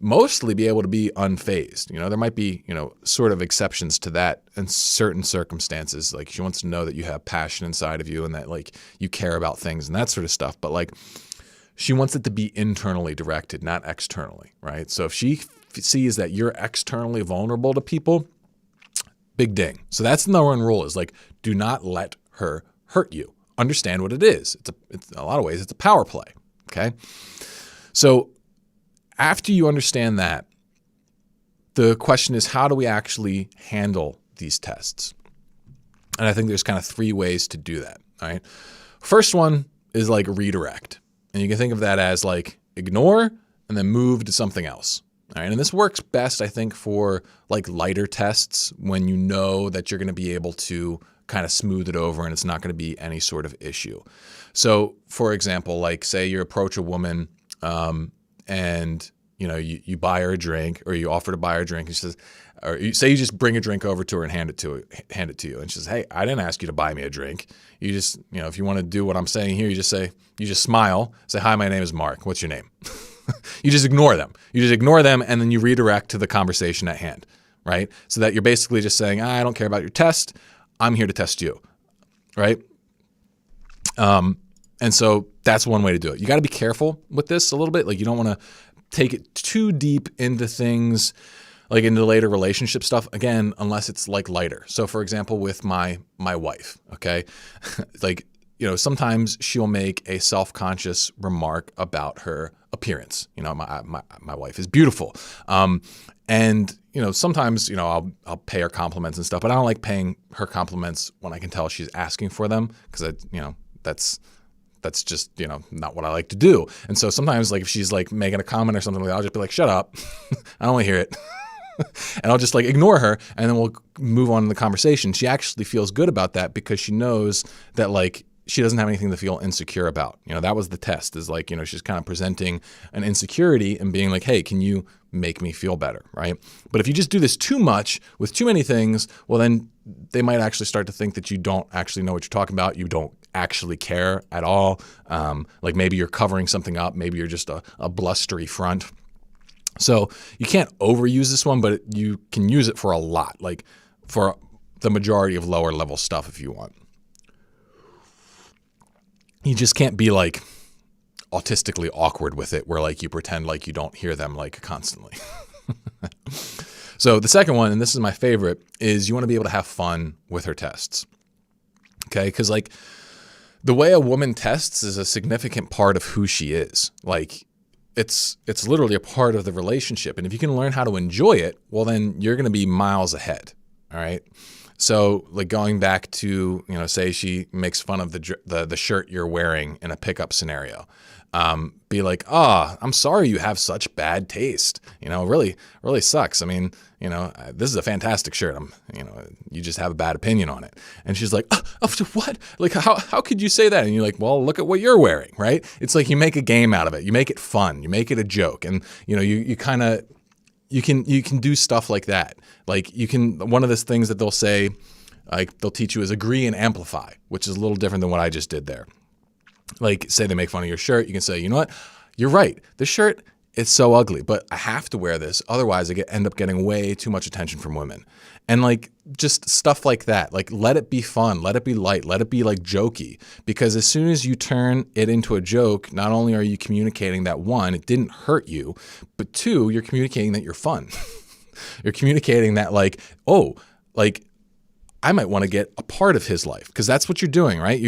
mostly be able to be unfazed. There might be, sort of exceptions to that in certain circumstances. Like she wants to know that you have passion inside of you and that like you care about things and that sort of stuff. But like she wants it to be internally directed, not externally, right? So if she sees that you're externally vulnerable to people, big ding. So that's the number one rule is like, do not let her hurt you. Understand what it is. It's in a lot of ways, it's a power play, okay? So after you understand that, the question is, how do we actually handle these tests? And I think there's kind of three ways to do that, all right? First one is like redirect. And you can think of that as like ignore and then move to something else. All right. And this works best, I think, for like lighter tests when you know that you're going to be able to kind of smooth it over and it's not going to be any sort of issue. So for example, like say you approach a woman and you buy her a drink, or you offer to buy her a drink, and she says, or you say you just bring a drink over to her and hand it to you. And she says, hey, I didn't ask you to buy me a drink. You just, if you want to do what I'm saying here, you just smile, say, hi, my name is Mark. What's your name? You just ignore them. And then you redirect to the conversation at hand, right? So that you're basically just saying, I don't care about your test. I'm here to test you, right? And so that's one way to do it. You got to be careful with this a little bit. Like you don't want to take it too deep into things, like into later relationship stuff, again, unless it's like lighter. So for example, with my wife, okay, like, sometimes she'll make a self-conscious remark about her appearance. My wife is beautiful. And sometimes, I'll pay her compliments and stuff, but I don't like paying her compliments when I can tell she's asking for them, because that's just, not what I like to do. And so sometimes like if she's like making a comment or something like that, I'll just be like, shut up. I don't want to hear it. And I'll just like ignore her, and then we'll move on in the conversation. She actually feels good about that because she knows that like she doesn't have anything to feel insecure about. That was the test, is like, she's kind of presenting an insecurity and being like, hey, can you make me feel better, right? But if you just do this too much with too many things, well, then they might actually start to think that you don't actually know what you're talking about. You don't actually care at all. Like maybe you're covering something up. Maybe you're just a blustery front. So you can't overuse this one, but you can use it for a lot, like for the majority of lower level stuff if you want. You just can't be like autistically awkward with it where like you pretend like you don't hear them like constantly. So the second one, and this is my favorite, is you want to be able to have fun with her tests. Okay? Because like the way a woman tests is a significant part of who she is. Like it's literally a part of the relationship. And if you can learn how to enjoy it, well, then you're going to be miles ahead. All right. So like going back to, say she makes fun of the shirt you're wearing in a pickup scenario. Be like, I'm sorry you have such bad taste. Really, really sucks. I mean, this is a fantastic shirt. You just have a bad opinion on it. And she's like, what? Like, how could you say that? And you're like, well, look at what you're wearing, right? It's like you make a game out of it. You make it fun. You make it a joke. And, you can do stuff like that. Like one of the things that they'll say, like they'll teach you is agree and amplify, which is a little different than what I just did there. Like say they make fun of your shirt. You can say, you know what? You're right. This shirt, it's so ugly, but I have to wear this. Otherwise I end up getting way too much attention from women. And like just stuff like that. Like let it be fun. Let it be light. Let it be like jokey. Because as soon as you turn it into a joke, not only are you communicating that one, it didn't hurt you, but two, you're communicating that you're fun. You're communicating that like, I might want to get a part of his life because that's what you're doing, right?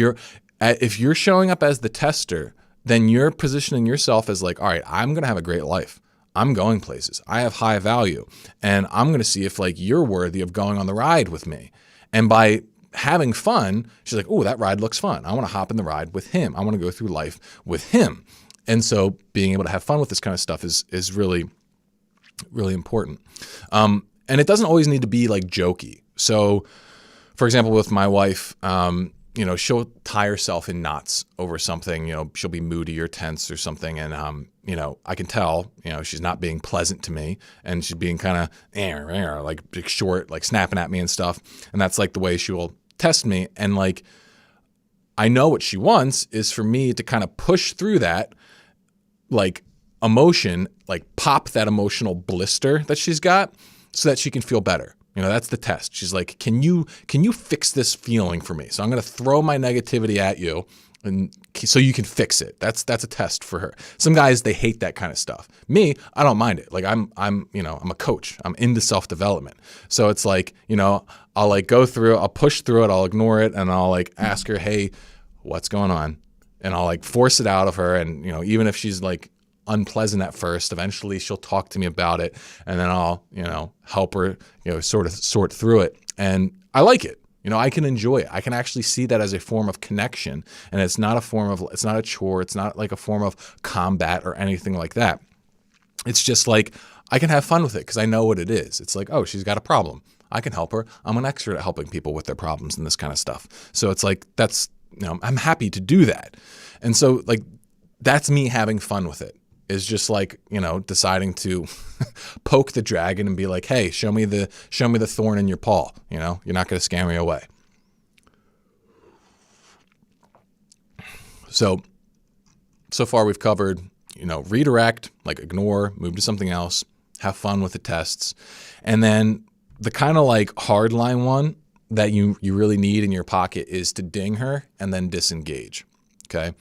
If you're showing up as the tester, then you're positioning yourself as like, all right, I'm going to have a great life. I'm going places. I have high value and I'm going to see if like you're worthy of going on the ride with me. And by having fun, she's like, oh, that ride looks fun. I want to hop in the ride with him. I want to go through life with him. And so being able to have fun with this kind of stuff is really, really important. And it doesn't always need to be like jokey. So for example, with my wife, she'll tie herself in knots over something, she'll be moody or tense or something. And, I can tell, she's not being pleasant to me and she's being kind of like short, like snapping at me and stuff. And that's like the way she will test me. And like, I know what she wants is for me to kind of push through that, like emotion, like pop that emotional blister that she's got so that she can feel better. That's the test. She's like, can you fix this feeling for me? So I'm going to throw my negativity at you and so you can fix it. That's a test for her. Some guys, they hate that kind of stuff. Me, I don't mind it. Like I'm a coach. I'm into self-development. So it's like, I'll like go through, I'll push through it, I'll ignore it, and I'll like ask her, hey, what's going on? And I'll like force it out of her. And, even if she's like unpleasant at first, eventually she'll talk to me about it, and then I'll, help her, sort of sort through it. And I like it. I can enjoy it. I can actually see that as a form of connection, and it's not a chore. It's not like a form of combat or anything like that. It's just like, I can have fun with it because I know what it is. It's like, oh, she's got a problem. I can help her. I'm an expert at helping people with their problems and this kind of stuff. So it's like, I'm happy to do that. And so like, that's me having fun with it. Is just like, deciding to poke the dragon and be like, hey, show me the thorn in your paw. You're not going to scare me away. So far we've covered, redirect, like ignore, move to something else, have fun with the tests. And then the kind of like hardline one that you really need in your pocket is to ding her and then disengage. Okay.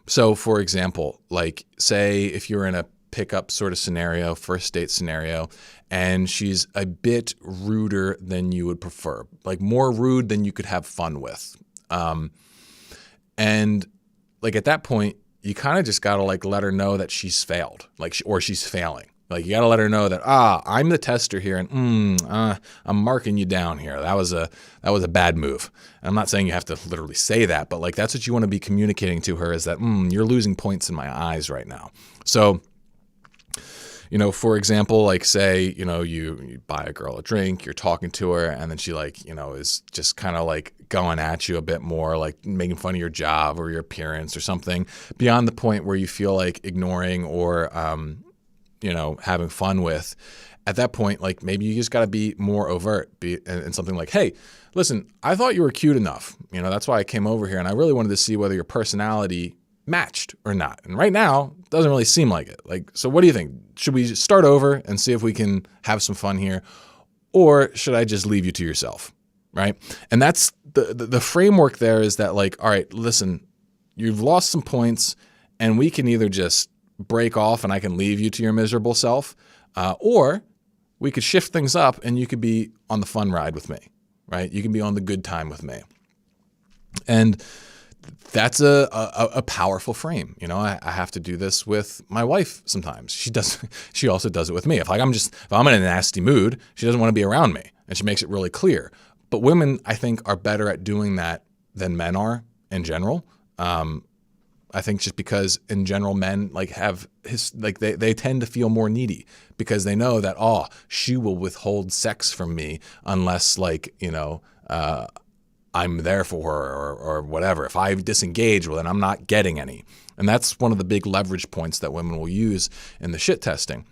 So for example, like say if you're in a pickup sort of scenario, first date scenario, and she's a bit ruder than you would prefer, like more rude than you could have fun with. And like at that point, you kind of just got to like let her know that she's failed, or she's failing. Like you got to let her know that, I'm the tester here and I'm marking you down here. That was a bad move. And I'm not saying you have to literally say that, but like that's what you want to be communicating to her is that you're losing points in my eyes right now. So, for example, like say, you buy a girl a drink, you're talking to her, and then she like, is just kind of like going at you a bit more, like making fun of your job or your appearance or something beyond the point where you feel like ignoring or, having fun with. At that point, like maybe you just got to be more overt, and something like, hey, listen, I thought you were cute enough. That's why I came over here, and I really wanted to see whether your personality matched or not? And right now, it doesn't really seem like it. Like, so what do you think? Should we start over and see if we can have some fun here? Or should I just leave you to yourself, right? And that's the framework there is that like, all right, listen, you've lost some points and we can either just break off and I can leave you to your miserable self, or we could shift things up and you could be on the fun ride with me, right? You can be on the good time with me. And that's a powerful frame. You know, I have to do this with my wife sometimes. She also does it with me. If I'm in a nasty mood, she doesn't want to be around me, and she makes it really clear. But women, I think, are better at doing that than men are in general. I think just because in general men they tend to feel more needy because they know that, she will withhold sex from me unless I'm there for her or whatever. If I disengage, well, then I'm not getting any. And that's one of the big leverage points that women will use in the shit testing.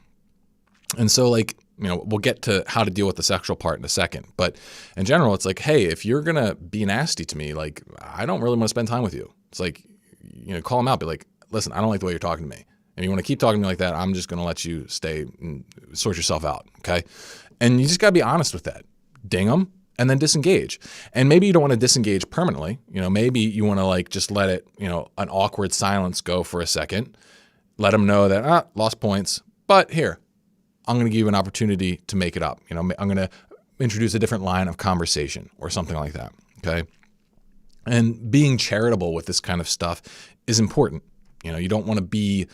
And so we'll get to how to deal with the sexual part in a second. But in general, it's like, hey, if you're going to be nasty to me, like, I don't really want to spend time with you. It's like, call them out. Be like, listen, I don't like the way you're talking to me. And you want to keep talking to me like that, I'm just going to let you stay and sort yourself out. Okay. And you just got to be honest with that. Ding them. And then disengage. And maybe you don't want to disengage permanently. Maybe you want to just let it, an awkward silence go for a second. Let them know that, lost points. But here, I'm going to give you an opportunity to make it up. I'm going to introduce a different line of conversation or something like that. Okay. And being charitable with this kind of stuff is important. You don't want to be,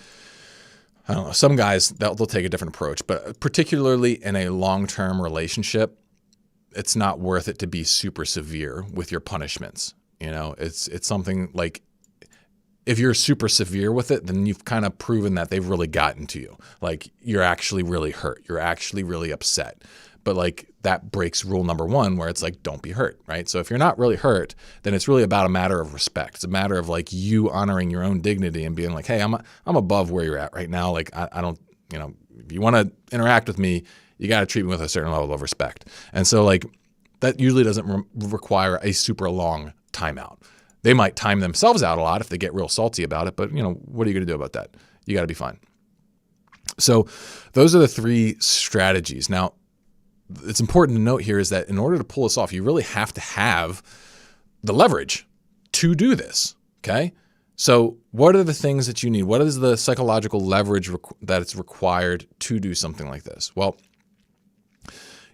I don't know, some guys, they'll take a different approach, but particularly in a long-term relationship, it's not worth it to be super severe with your punishments. It's something like, if you're super severe with it, then you've kind of proven that they've really gotten to you. Like, you're actually really hurt. You're actually really upset. But that breaks rule number one, where it's like, don't be hurt, right? So if you're not really hurt, then it's really about a matter of respect. It's a matter of you honoring your own dignity and being like, hey, I'm above where you're at right now. I don't, if you want to interact with me, you got to treat me with a certain level of respect. And so that usually doesn't require a super long timeout. They might time themselves out a lot if they get real salty about it, but what are you going to do about that? You got to be fine. So those are the three strategies. Now, it's important to note here is that in order to pull this off, you really have to have the leverage to do this. Okay. So what are the things that you need? What is the psychological leverage that it's required to do something like this? Well,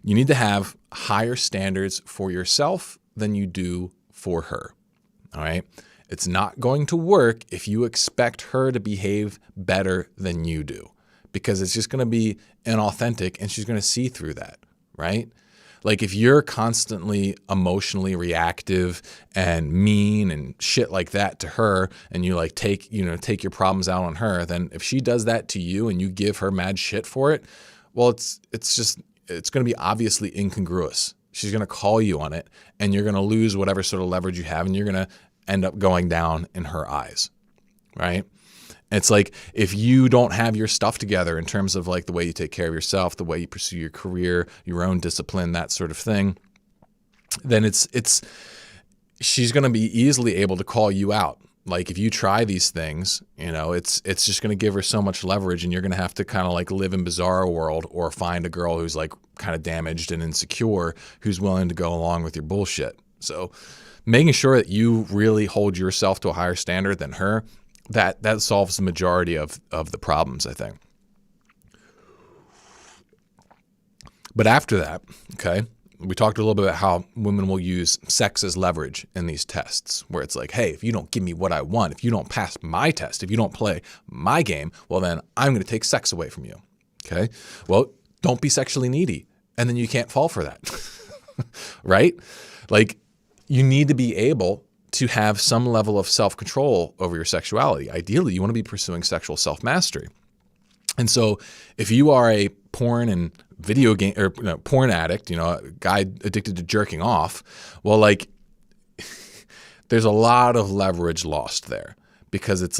you need to have higher standards for yourself than you do for her. All right. It's not going to work if you expect her to behave better than you do, because it's just going to be inauthentic and she's going to see through that. Right? If you're constantly emotionally reactive and mean and shit like that to her, and you take your problems out on her, then if she does that to you and you give her mad shit for it, well, it's going to be obviously incongruous. She's going to call you on it, and you're going to lose whatever sort of leverage you have, and you're going to end up going down in her eyes, right? It's like, if you don't have your stuff together in terms of the way you take care of yourself, the way you pursue your career, your own discipline, that sort of thing, then she's going to be easily able to call you out. If you try these things, it's just going to give her so much leverage, and you're going to have to kind of live in bizarre world, or find a girl who's kind of damaged and insecure, who's willing to go along with your bullshit. So making sure that you really hold yourself to a higher standard than her, that solves the majority of the problems, I think. But after that, okay, we talked a little bit about how women will use sex as leverage in these tests, where it's like, hey, if you don't give me what I want, if you don't pass my test, if you don't play my game, well, then I'm going to take sex away from you. Okay. Well, don't be sexually needy, and then you can't fall for that. Right? You need to be able to have some level of self-control over your sexuality. Ideally, you want to be pursuing sexual self-mastery. And so if you are a porn and video game or porn addict, a guy addicted to jerking off, well, there's a lot of leverage lost there, because it's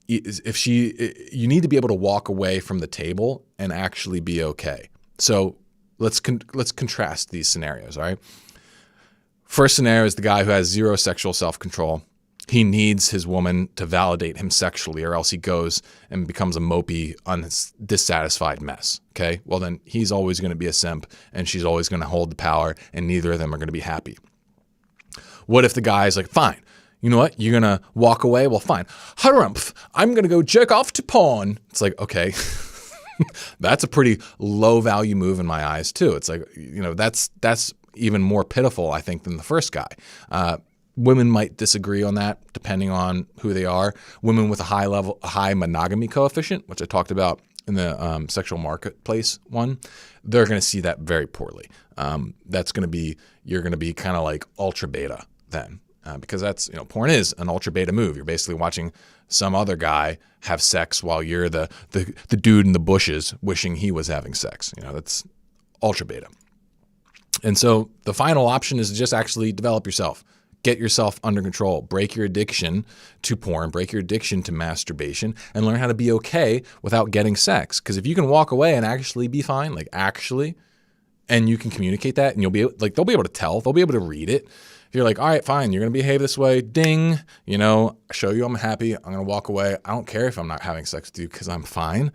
you need to be able to walk away from the table and actually be okay. So let's contrast these scenarios. All right. First scenario is the guy who has zero sexual self-control. he needs his woman to validate him sexually, or else he goes and becomes a mopey, dissatisfied mess. Okay? Well, then he's always going to be a simp, and she's always going to hold the power, and neither of them are going to be happy. What if the guy's like, fine, you know what? You're going to walk away? Well, fine. Harumph, I'm going to go jerk off to porn. It's like, okay, that's a pretty low value move in my eyes too. It's like, that's even more pitiful, I think, than the first guy. Women might disagree on that depending on who they are. Women with a high monogamy coefficient, which I talked about in the sexual marketplace one, they're going to see that very poorly. That's going to be, you're going to be kind of like ultra beta then, because that's, porn is an ultra beta move. You're basically watching some other guy have sex while you're the dude in the bushes wishing he was having sex. That's ultra beta. And so the final option is to just actually develop yourself. Get yourself under control. Break your addiction to porn. Break your addiction to masturbation, and learn how to be okay without getting sex. Because if you can walk away and actually be fine, and you can communicate that, and they'll be able to tell. They'll be able to read it. If you're like, all right, fine, you're going to behave this way. Ding. Show you I'm happy. I'm going to walk away. I don't care if I'm not having sex with you because I'm fine.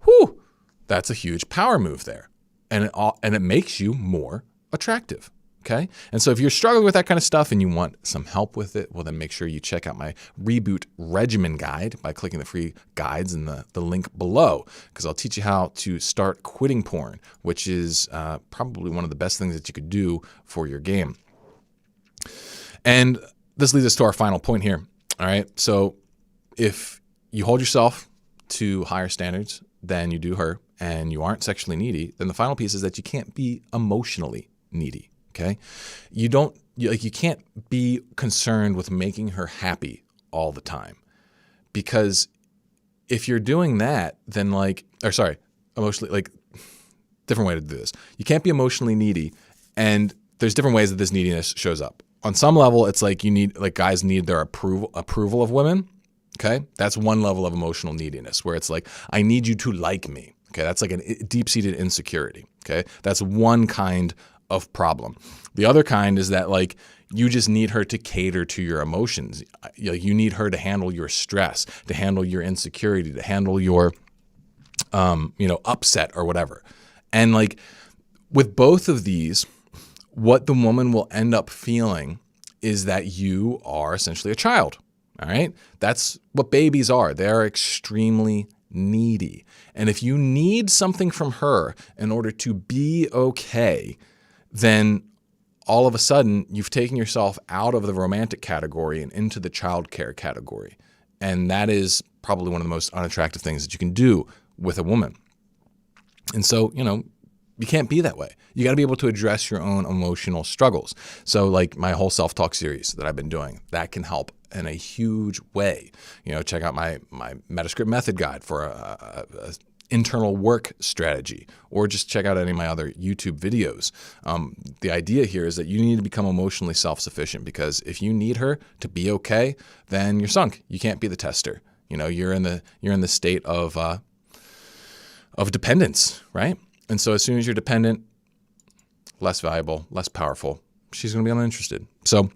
Whew. That's a huge power move there, and it makes you more attractive. Okay. And so if you're struggling with that kind of stuff and you want some help with it, well, then make sure you check out my reboot regimen guide by clicking the free guides in the link below, because I'll teach you how to start quitting porn, which is probably one of the best things that you could do for your game. And this leads us to our final point here. All right. So if you hold yourself to higher standards than you do her, and you aren't sexually needy, then the final piece is that you can't be emotionally needy. Okay. You can't be concerned with making her happy all the time, because if you're doing that, then emotionally, different way to do this. You can't be emotionally needy, and there's different ways that this neediness shows up. On some level, it's like guys need their approval of women. Okay. That's one level of emotional neediness, where it's like, I need you to like me. Okay. That's like a deep-seated insecurity. Okay. That's one kind of problem. The other kind is that you just need her to cater to your emotions. You need her to handle your stress, to handle your insecurity, to handle your, upset or whatever. And with both of these, what the woman will end up feeling is that you are essentially a child. All right. That's what babies are. They're extremely needy. And if you need something from her in order to be okay, then all of a sudden you've taken yourself out of the romantic category and into the childcare category. And that is probably one of the most unattractive things that you can do with a woman. And so, you can't be that way. You got to be able to address your own emotional struggles. So my whole self-talk series that I've been doing, that can help in a huge way. Check out my Metascript method guide for a internal work strategy, or just check out any of my other YouTube videos. The idea here is that you need to become emotionally self-sufficient, because if you need her to be okay, then you're sunk. You can't be the tester. You're in the state of dependence, right? And so as soon as you're dependent, less valuable, less powerful, she's going to be uninterested. So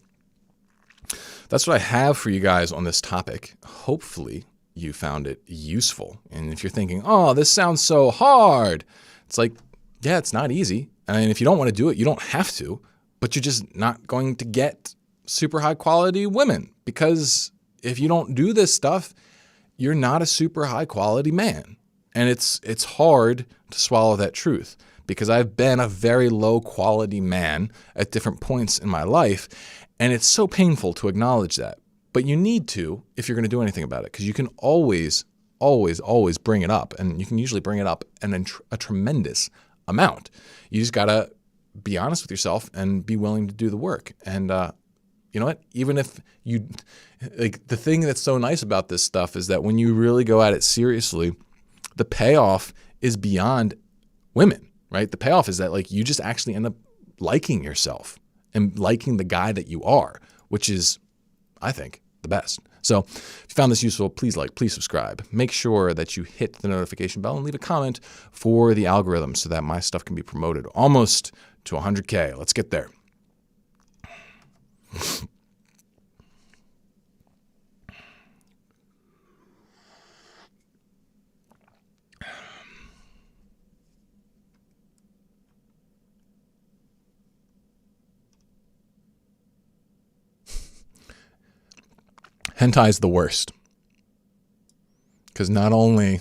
that's what I have for you guys on this topic. Hopefully you found it useful. And if you're thinking, oh, this sounds so hard, it's like, yeah, it's not easy. And if you don't want to do it, you don't have to, but you're just not going to get super high quality women, because if you don't do this stuff, you're not a super high quality man. And it's hard to swallow that truth, because I've been a very low quality man at different points in my life. And it's so painful to acknowledge that. But you need to, if you're going to do anything about it, because you can always bring it up. And you can usually bring it up in a tremendous amount. You just got to be honest with yourself and be willing to do the work. And you know what? Even if you, the thing that's so nice about this stuff is that when you really go at it seriously, the payoff is beyond women, right? The payoff is that you just actually end up liking yourself and liking the guy that you are, which is, I think, the best. So if you found this useful, please please subscribe. Make sure that you hit the notification bell and leave a comment for the algorithm so that my stuff can be promoted almost to 100K. Let's get there. Hentai is the worst. Because not only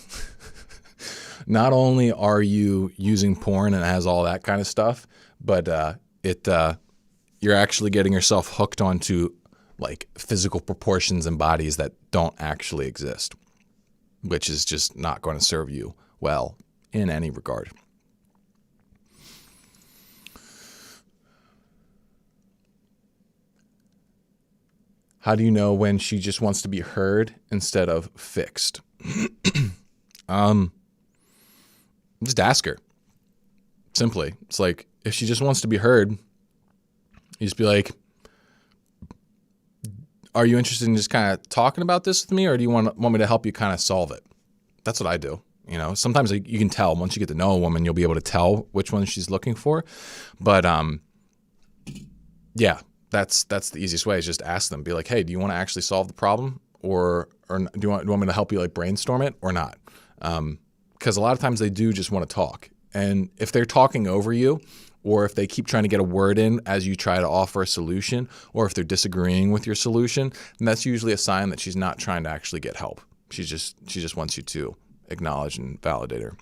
are you using porn and it has all that kind of stuff, but you're actually getting yourself hooked onto like physical proportions and bodies that don't actually exist, which is just not going to serve you well in any regard. How do you know when she just wants to be heard instead of fixed? Just ask her. Simply. It's like, if she just wants to be heard, you just be like, are you interested in just kind of talking about this with me, or do you want me to help you kind of solve it? That's what I do. You know, sometimes you can tell once you get to know a woman, you'll be able to tell which one she's looking for. But yeah, that's the easiest way, is just ask them. Be like, hey, do you want to actually solve the problem, or do you want me to help you like brainstorm it or not? Because a lot of times they do just want to talk, and if they're talking over you, or if they keep trying to get a word in as you try to offer a solution, or if they're disagreeing with your solution, then that's usually a sign that she's not trying to actually get help. She just wants you to acknowledge and validate her.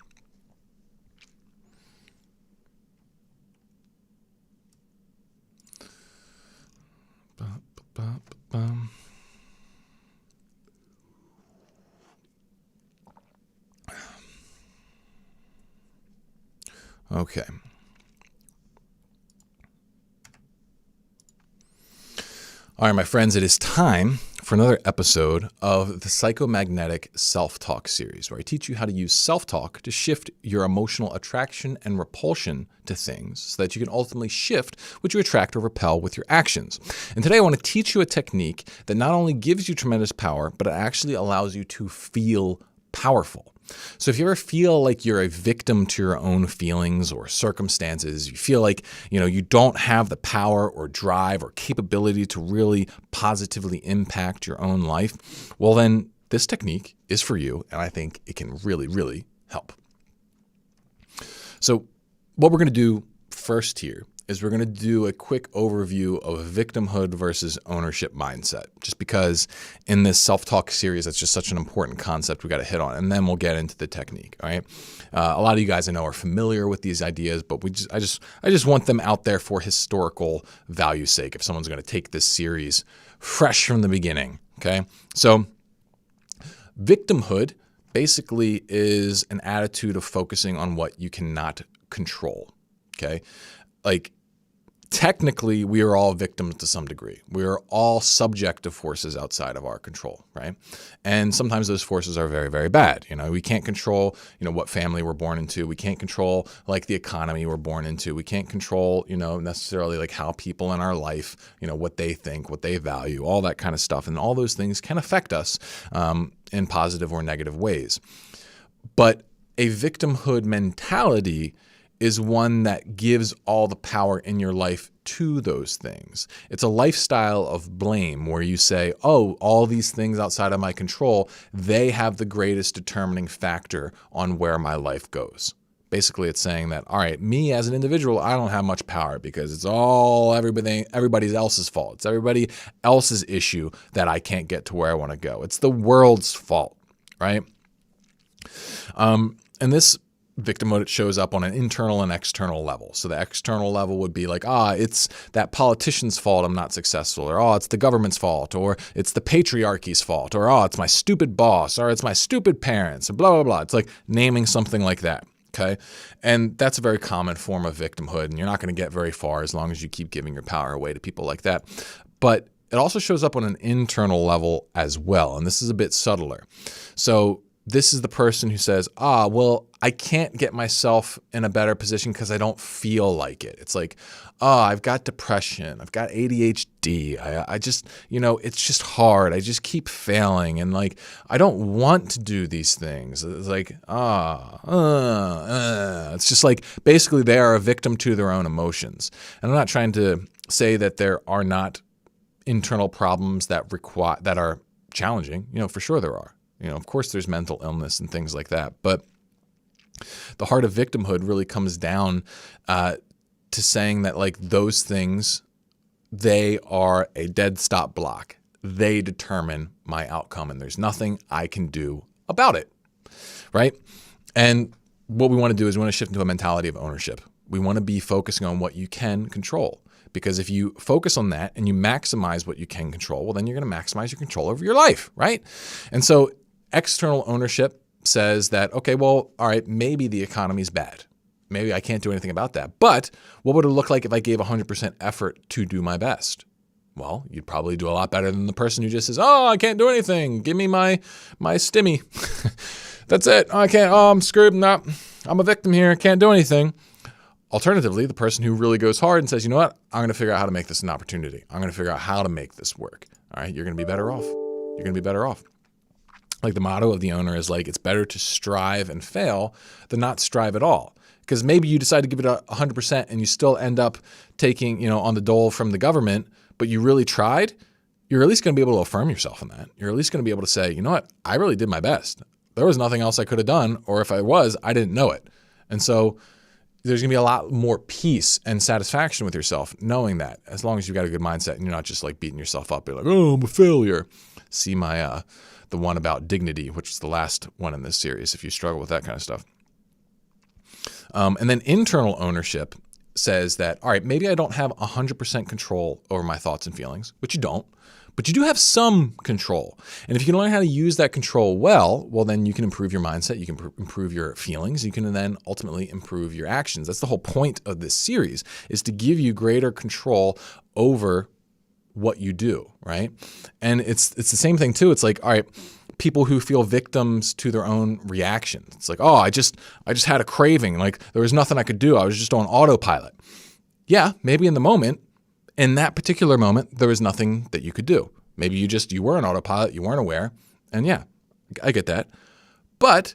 Okay. All right, my friends, it is time for another episode of the Psychomagnetic Self-Talk series, where I teach you how to use self-talk to shift your emotional attraction and repulsion to things so that you can ultimately shift what you attract or repel with your actions. And today I want to teach you a technique that not only gives you tremendous power, but it actually allows you to feel powerful. So if you ever feel like you're a victim to your own feelings or circumstances, you feel like, you don't have the power or drive or capability to really positively impact your own life, well then this technique is for you, and I think it can really, really help. So what we're going to do first here is we're going to do a quick overview of victimhood versus ownership mindset, just because in this self-talk series, that's just such an important concept we got to hit on, and then we'll get into the technique. All right. A lot of you guys I know are familiar with these ideas, but I just want them out there for historical value's sake. If someone's going to take this series fresh from the beginning. Okay. So victimhood basically is an attitude of focusing on what you cannot control. Okay. Like, technically, we are all victims to some degree. We are all subject to forces outside of our control, right? And sometimes those forces are very, very bad. We can't control, what family we're born into. We can't control, like, the economy we're born into. We can't control, necessarily, like, how people in our life, what they think, what they value, all that kind of stuff. And all those things can affect us in positive or negative ways. But a victimhood mentality is one that gives all the power in your life to those things. It's a lifestyle of blame where you say, oh, all these things outside of my control, they have the greatest determining factor on where my life goes. Basically, it's saying that, all right, me as an individual, I don't have much power because it's all everybody else's fault. It's everybody else's issue that I can't get to where I want to go. It's the world's fault, right? And this victimhood, it shows up on an internal and external level. So the external level would be like, it's that politician's fault I'm not successful, or it's the government's fault, or it's the patriarchy's fault, or it's my stupid boss, or it's my stupid parents, and blah, blah, blah. It's like naming something like that. Okay. And that's a very common form of victimhood, and you're not going to get very far as long as you keep giving your power away to people like that. But it also shows up on an internal level as well. And this is a bit subtler. So this is the person who says, well, I can't get myself in a better position because I don't feel like it. It's like, I've got depression. I've got ADHD. I just, it's just hard. I just keep failing. And like, I don't want to do these things. It's like, it's just like, basically they are a victim to their own emotions. And I'm not trying to say that there are not internal problems that are challenging. For sure there are. Of course there's mental illness and things like that, but the heart of victimhood really comes down to saying that like those things, they are a dead stop block. they determine my outcome, and there's nothing I can do about it, right? And what we want to do is we want to shift into a mentality of ownership. We want to be focusing on what you can control, because if you focus on that and you maximize what you can control, well, then you're going to maximize your control over your life, right? And so external ownership says that, okay, well, all right, maybe the economy's bad. Maybe I can't do anything about that. But what would it look like if I gave 100% effort to do my best? Well, you'd probably do a lot better than the person who just says, oh, I can't do anything. Give me my stimmy. That's it. I can't. Oh, I'm screwed. No, I'm a victim here. Can't do anything. Alternatively, the person who really goes hard and says, you know what? I'm going to figure out how to make this an opportunity. I'm going to figure out how to make this work. All right. You're going to be better off. You're going to be better off. Like the motto of the owner is like, it's better to strive and fail than not strive at all. Because maybe you decide to give it 100% and you still end up taking, on the dole from the government, but you really tried. You're at least going to be able to affirm yourself in that. You're at least going to be able to say, you know what? I really did my best. There was nothing else I could have done. Or if I was, I didn't know it. And so there's going to be a lot more peace and satisfaction with yourself knowing that, as long as you've got a good mindset and you're not just like beating yourself up. You're like, oh, I'm a failure. See my the one about dignity, which is the last one in this series, if you struggle with that kind of stuff. And then internal ownership says that, all right, maybe I don't have 100% control over my thoughts and feelings, which you don't, but you do have some control. And if you can learn how to use that control well, then you can improve your mindset, you can improve your feelings, you can then ultimately improve your actions. That's the whole point of this series, is to give you greater control over what you do, right? And it's the same thing too. It's like, all right, people who feel victims to their own reactions. It's like, oh, I just had a craving. Like there was nothing I could do. I was just on autopilot. Yeah, maybe in the moment, in that particular moment, there was nothing that you could do. Maybe you were on autopilot, you weren't aware. And yeah, I get that. But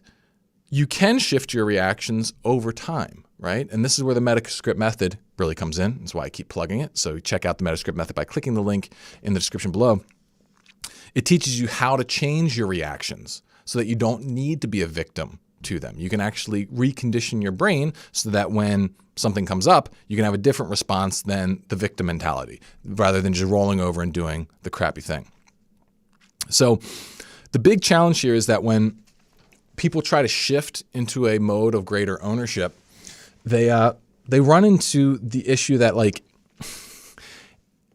you can shift your reactions over time, right? And this is where the Metascript method really comes in. That's why I keep plugging it. So check out the Metascript method by clicking the link in the description below. It teaches you how to change your reactions so that you don't need to be a victim to them. You can actually recondition your brain so that when something comes up, you can have a different response than the victim mentality, rather than just rolling over and doing the crappy thing. So the big challenge here is that when people try to shift into a mode of greater ownership, they run into the issue that like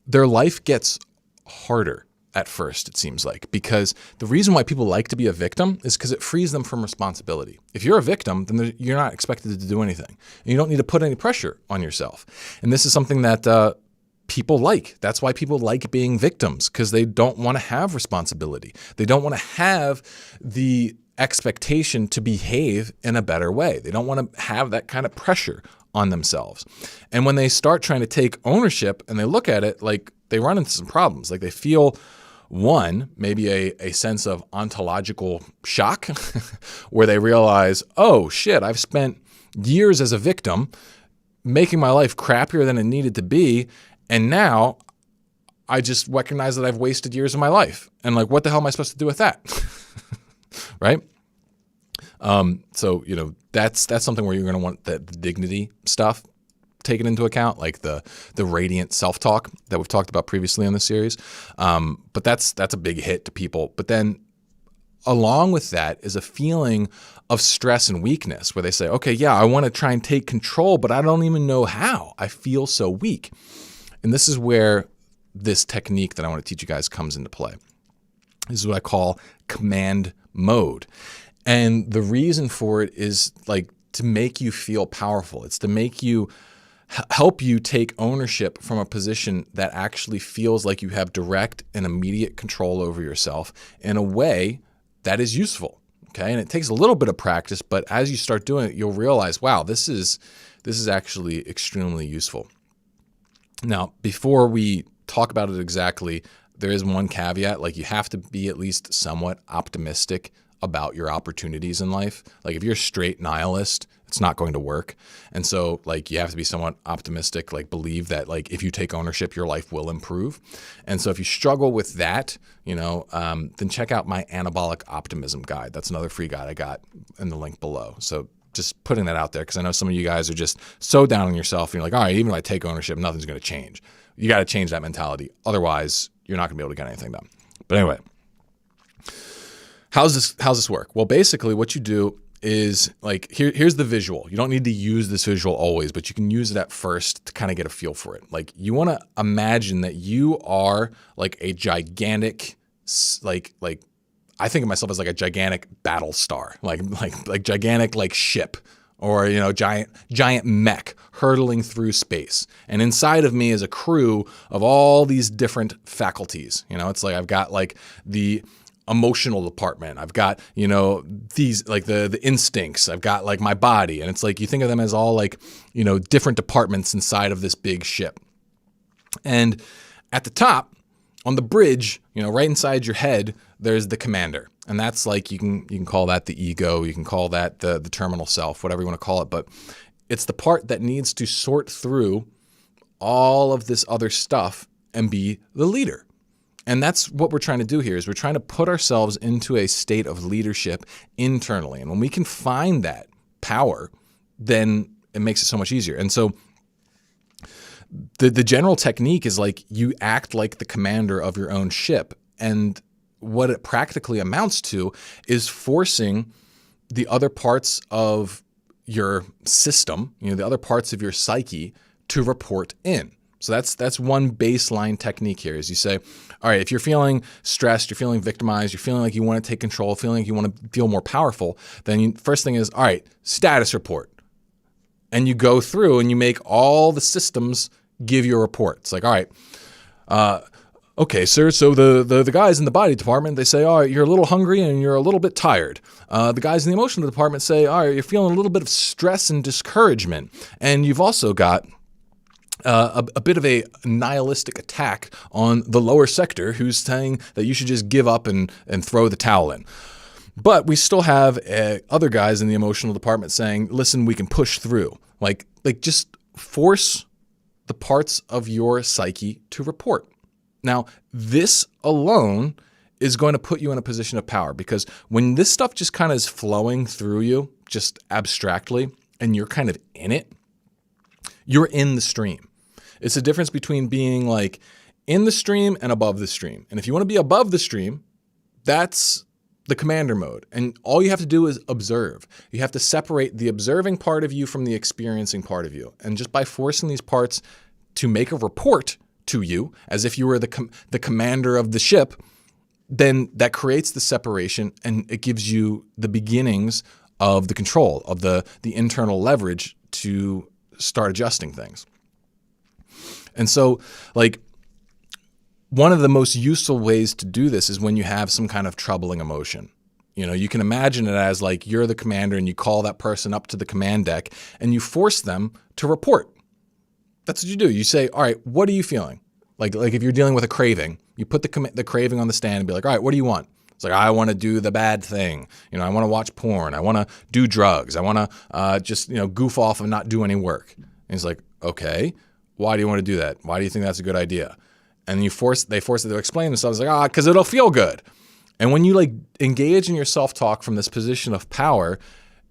their life gets harder at first, it seems like, because the reason why people like to be a victim is because it frees them from responsibility. If you're a victim, then you're not expected to do anything. And you don't need to put any pressure on yourself. And this is something that people like. That's why people like being victims, because they don't want to have responsibility. They don't want to have the expectation to behave in a better way. They don't want to have that kind of pressure on themselves. And when they start trying to take ownership and they look at it, like they run into some problems. Like they feel, one, maybe a sense of ontological shock where they realize, oh shit, I've spent years as a victim making my life crappier than it needed to be. And now I just recognize that I've wasted years of my life. And like, what the hell am I supposed to do with that? Right? So, that's something where you're going to want the dignity stuff taken into account, like the radiant self-talk that we've talked about previously on the series. But that's a big hit to people. But then along with that is a feeling of stress and weakness where they say, okay, yeah, I want to try and take control, but I don't even know how. I feel so weak. And this is where this technique that I want to teach you guys comes into play. This is what I call command mode. And the reason for it is like to make you feel powerful. It's to make you help you take ownership from a position that actually feels like you have direct and immediate control over yourself in a way that is useful. Okay. And it takes a little bit of practice, but as you start doing it, you'll realize, wow, this is actually extremely useful. Now, before we talk about it exactly, there is one caveat, like you have to be at least somewhat optimistic about your opportunities in life. Like if you're a straight nihilist, it's not going to work. And so like you have to be somewhat optimistic, like believe that like if you take ownership, your life will improve. And so if you struggle with that, then check out my anabolic optimism guide. That's another free guide I got in the link below. So just putting that out there, because I know some of you guys are just so down on yourself and you're like, all right, even if I take ownership, nothing's going to change. You got to change that mentality. Otherwise, you're not going to be able to get anything done. But anyway, how's this work? Well, basically what you do is like, here's the visual. You don't need to use this visual always, but you can use it at first to kind of get a feel for it. Like you want to imagine that you are like a gigantic, like I think of myself as like a gigantic battle star, like gigantic like ship, or giant mech hurtling through space. And inside of me is a crew of all these different faculties. It's like I've got like the emotional department. I've got, these like the instincts. I've got like my body. And it's like you think of them as all like, different departments inside of this big ship. And at the top, on the bridge, right inside your head, there's the commander. And that's like, you can call that the ego. You can call that the terminal self, whatever you want to call it. But it's the part that needs to sort through all of this other stuff and be the leader. And that's what we're trying to do here, is we're trying to put ourselves into a state of leadership internally. And when we can find that power, then it makes it so much easier. And so the general technique is like you act like the commander of your own ship. And what it practically amounts to is forcing the other parts of your system, the other parts of your psyche to report in. So that's one baseline technique here, is you say, all right, if you're feeling stressed, you're feeling victimized, you're feeling like you want to take control, feeling like you want to feel more powerful, then first thing is, all right, status report. And you go through and you make all the systems give you a report. It's like, all right, okay, sir, so the guys in the body department, they say, all right, you're a little hungry and you're a little bit tired. The guys in the emotional department say, all right, you're feeling a little bit of stress and discouragement. And you've also got a bit of a nihilistic attack on the lower sector, who's saying that you should just give up and throw the towel in. But we still have other guys in the emotional department saying, listen, we can push through. Like just force the parts of your psyche to report. Now, this alone is going to put you in a position of power, because when this stuff just kind of is flowing through you, just abstractly, and you're kind of in it, you're in the stream. It's the difference between being like in the stream and above the stream. And if you want to be above the stream, that's the commander mode. And all you have to do is observe. You have to separate the observing part of you from the experiencing part of you. And just by forcing these parts to make a report to you, as if you were the commander of the ship, then that creates the separation, and it gives you the beginnings of the control, of the internal leverage to start adjusting things. And so, like, one of the most useful ways to do this is when you have some kind of troubling emotion. You can imagine it as like you're the commander and you call that person up to the command deck and you force them to report. That's what you do. You say, all right, what are you feeling? Like if you're dealing with a craving, you put the craving on the stand and be like, all right, what do you want? It's like, I want to do the bad thing. I want to watch porn. I want to do drugs. I want to just, goof off and not do any work. And he's like, okay, why do you want to do that? Why do you think that's a good idea? And they force it to explain themselves, like, because it'll feel good. And when you like engage in your self-talk from this position of power,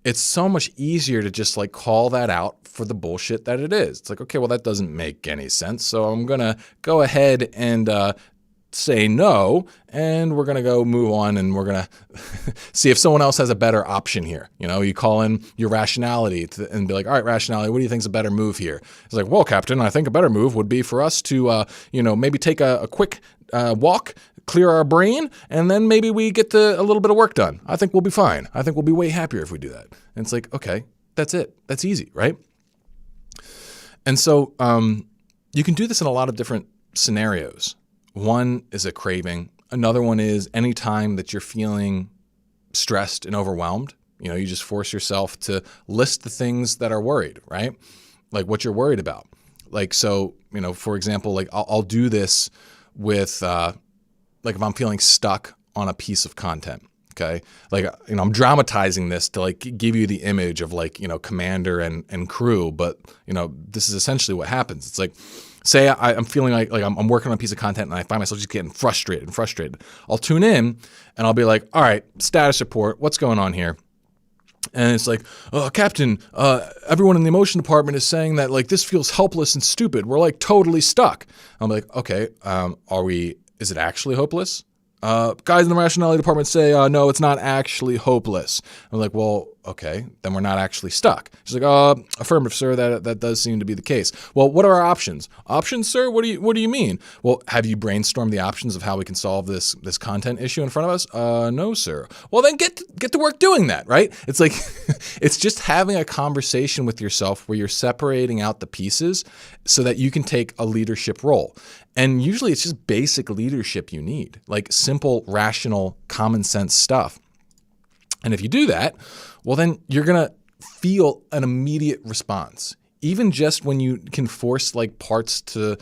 it's so much easier to just like call that out for the bullshit that it is. It's like, okay, well, that doesn't make any sense. So I'm going to go ahead and say no, and we're going to go move on, and we're going to see if someone else has a better option here. You call in your rationality and be like, all right, rationality, what do you think is a better move here? It's like, well, Captain, I think a better move would be for us to, maybe take a quick walk, clear our brain, and then maybe we get a little bit of work done. I think we'll be fine. I think we'll be way happier if we do that. And it's like, okay, that's it. That's easy, right? And so you can do this in a lot of different scenarios. One is a craving. Another one is any time that you're feeling stressed and overwhelmed. You just force yourself to list the things that are worried, right? Like what you're worried about. Like, so, for example, like I'll do this with, like if I'm feeling stuck on a piece of content, okay? Like, I'm dramatizing this to like give you the image of like, commander and crew, but this is essentially what happens. It's like, say I'm feeling like I'm working on a piece of content and I find myself just getting frustrated. I'll tune in and I'll be like, all right, status report, what's going on here? And it's like, oh, Captain, everyone in the emotion department is saying that like this feels helpless and stupid. We're like totally stuck. I'm like, okay, is it actually hopeless? Guys in the rationality department say, no, it's not actually hopeless. I'm like, well, okay, then we're not actually stuck. She's like, affirmative, sir, that does seem to be the case. Well, what are our options? Options, sir? What do you mean? Well, have you brainstormed the options of how we can solve this content issue in front of us? No, sir. Well, then get to work doing that, right? It's like, it's just having a conversation with yourself where you're separating out the pieces so that you can take a leadership role. And usually it's just basic leadership you need, like simple, rational, common sense stuff. And if you do that, well, then you're going to feel an immediate response, even just when you can force like parts to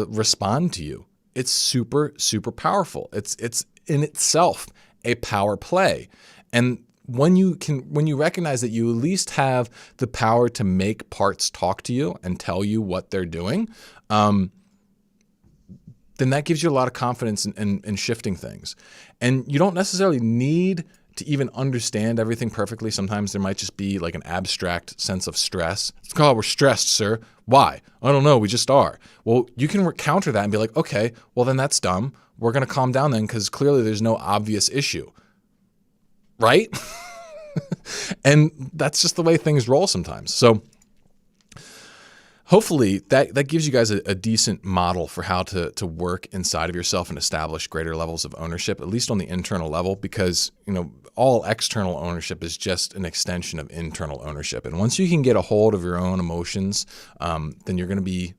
respond to you. It's super, super powerful. It's in itself a power play. And when you recognize that you at least have the power to make parts talk to you and tell you what they're doing, then that gives you a lot of confidence in shifting things. And you don't necessarily need to even understand everything perfectly. Sometimes there might just be like an abstract sense of stress. It's called, we're stressed, sir. Why? I don't know. We just are. Well, you can counter that and be like, okay, well then that's dumb. We're going to calm down then because clearly there's no obvious issue. Right? And that's just the way things roll sometimes. So hopefully that gives you guys a decent model for how to work inside of yourself and establish greater levels of ownership, at least on the internal level, because all external ownership is just an extension of internal ownership. And once you can get a hold of your own emotions, then you're going to be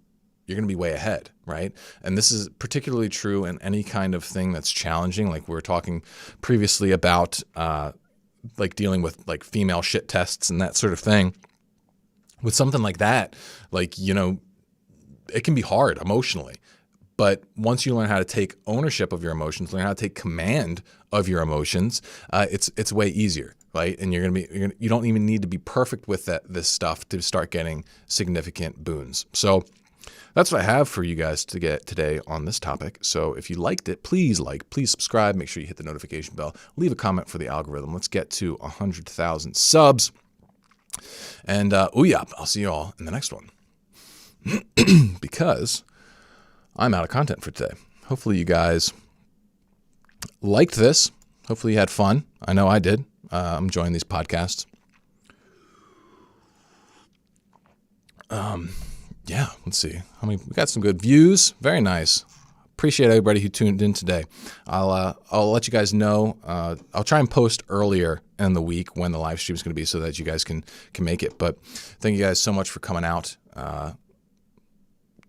way ahead, right? And this is particularly true in any kind of thing that's challenging, like we were talking previously about like dealing with like female shit tests and that sort of thing. With something like that, like, it can be hard emotionally. But once you learn how to take ownership of your emotions, learn how to take command of your emotions, it's way easier, right? And you don't even need to be perfect with this stuff to start getting significant boons. So that's what I have for you guys to get today on this topic. So if you liked it, please subscribe. Make sure you hit the notification bell. Leave a comment for the algorithm. Let's get to 100,000 subs. And I'll see you all in the next one. Because I'm out of content for today. Hopefully you guys liked this. Hopefully you had fun. I know I did. I'm enjoying these podcasts. Yeah, let's see. We got some good views. Very nice. Appreciate everybody who tuned in today. I'll let you guys know. I'll try and post earlier in the week when the live stream is going to be so that you guys can make it. But thank you guys so much for coming out.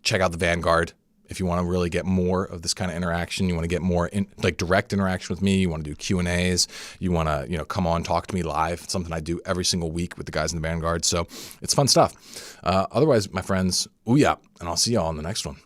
Check out the Vanguard if you want to really get more of this kind of interaction. You want to get more direct interaction with me. You want to do Q&As. You want to come on, talk to me live. It's something I do every single week with the guys in the Vanguard. So it's fun stuff. Otherwise, my friends, and I'll see y'all in the next one.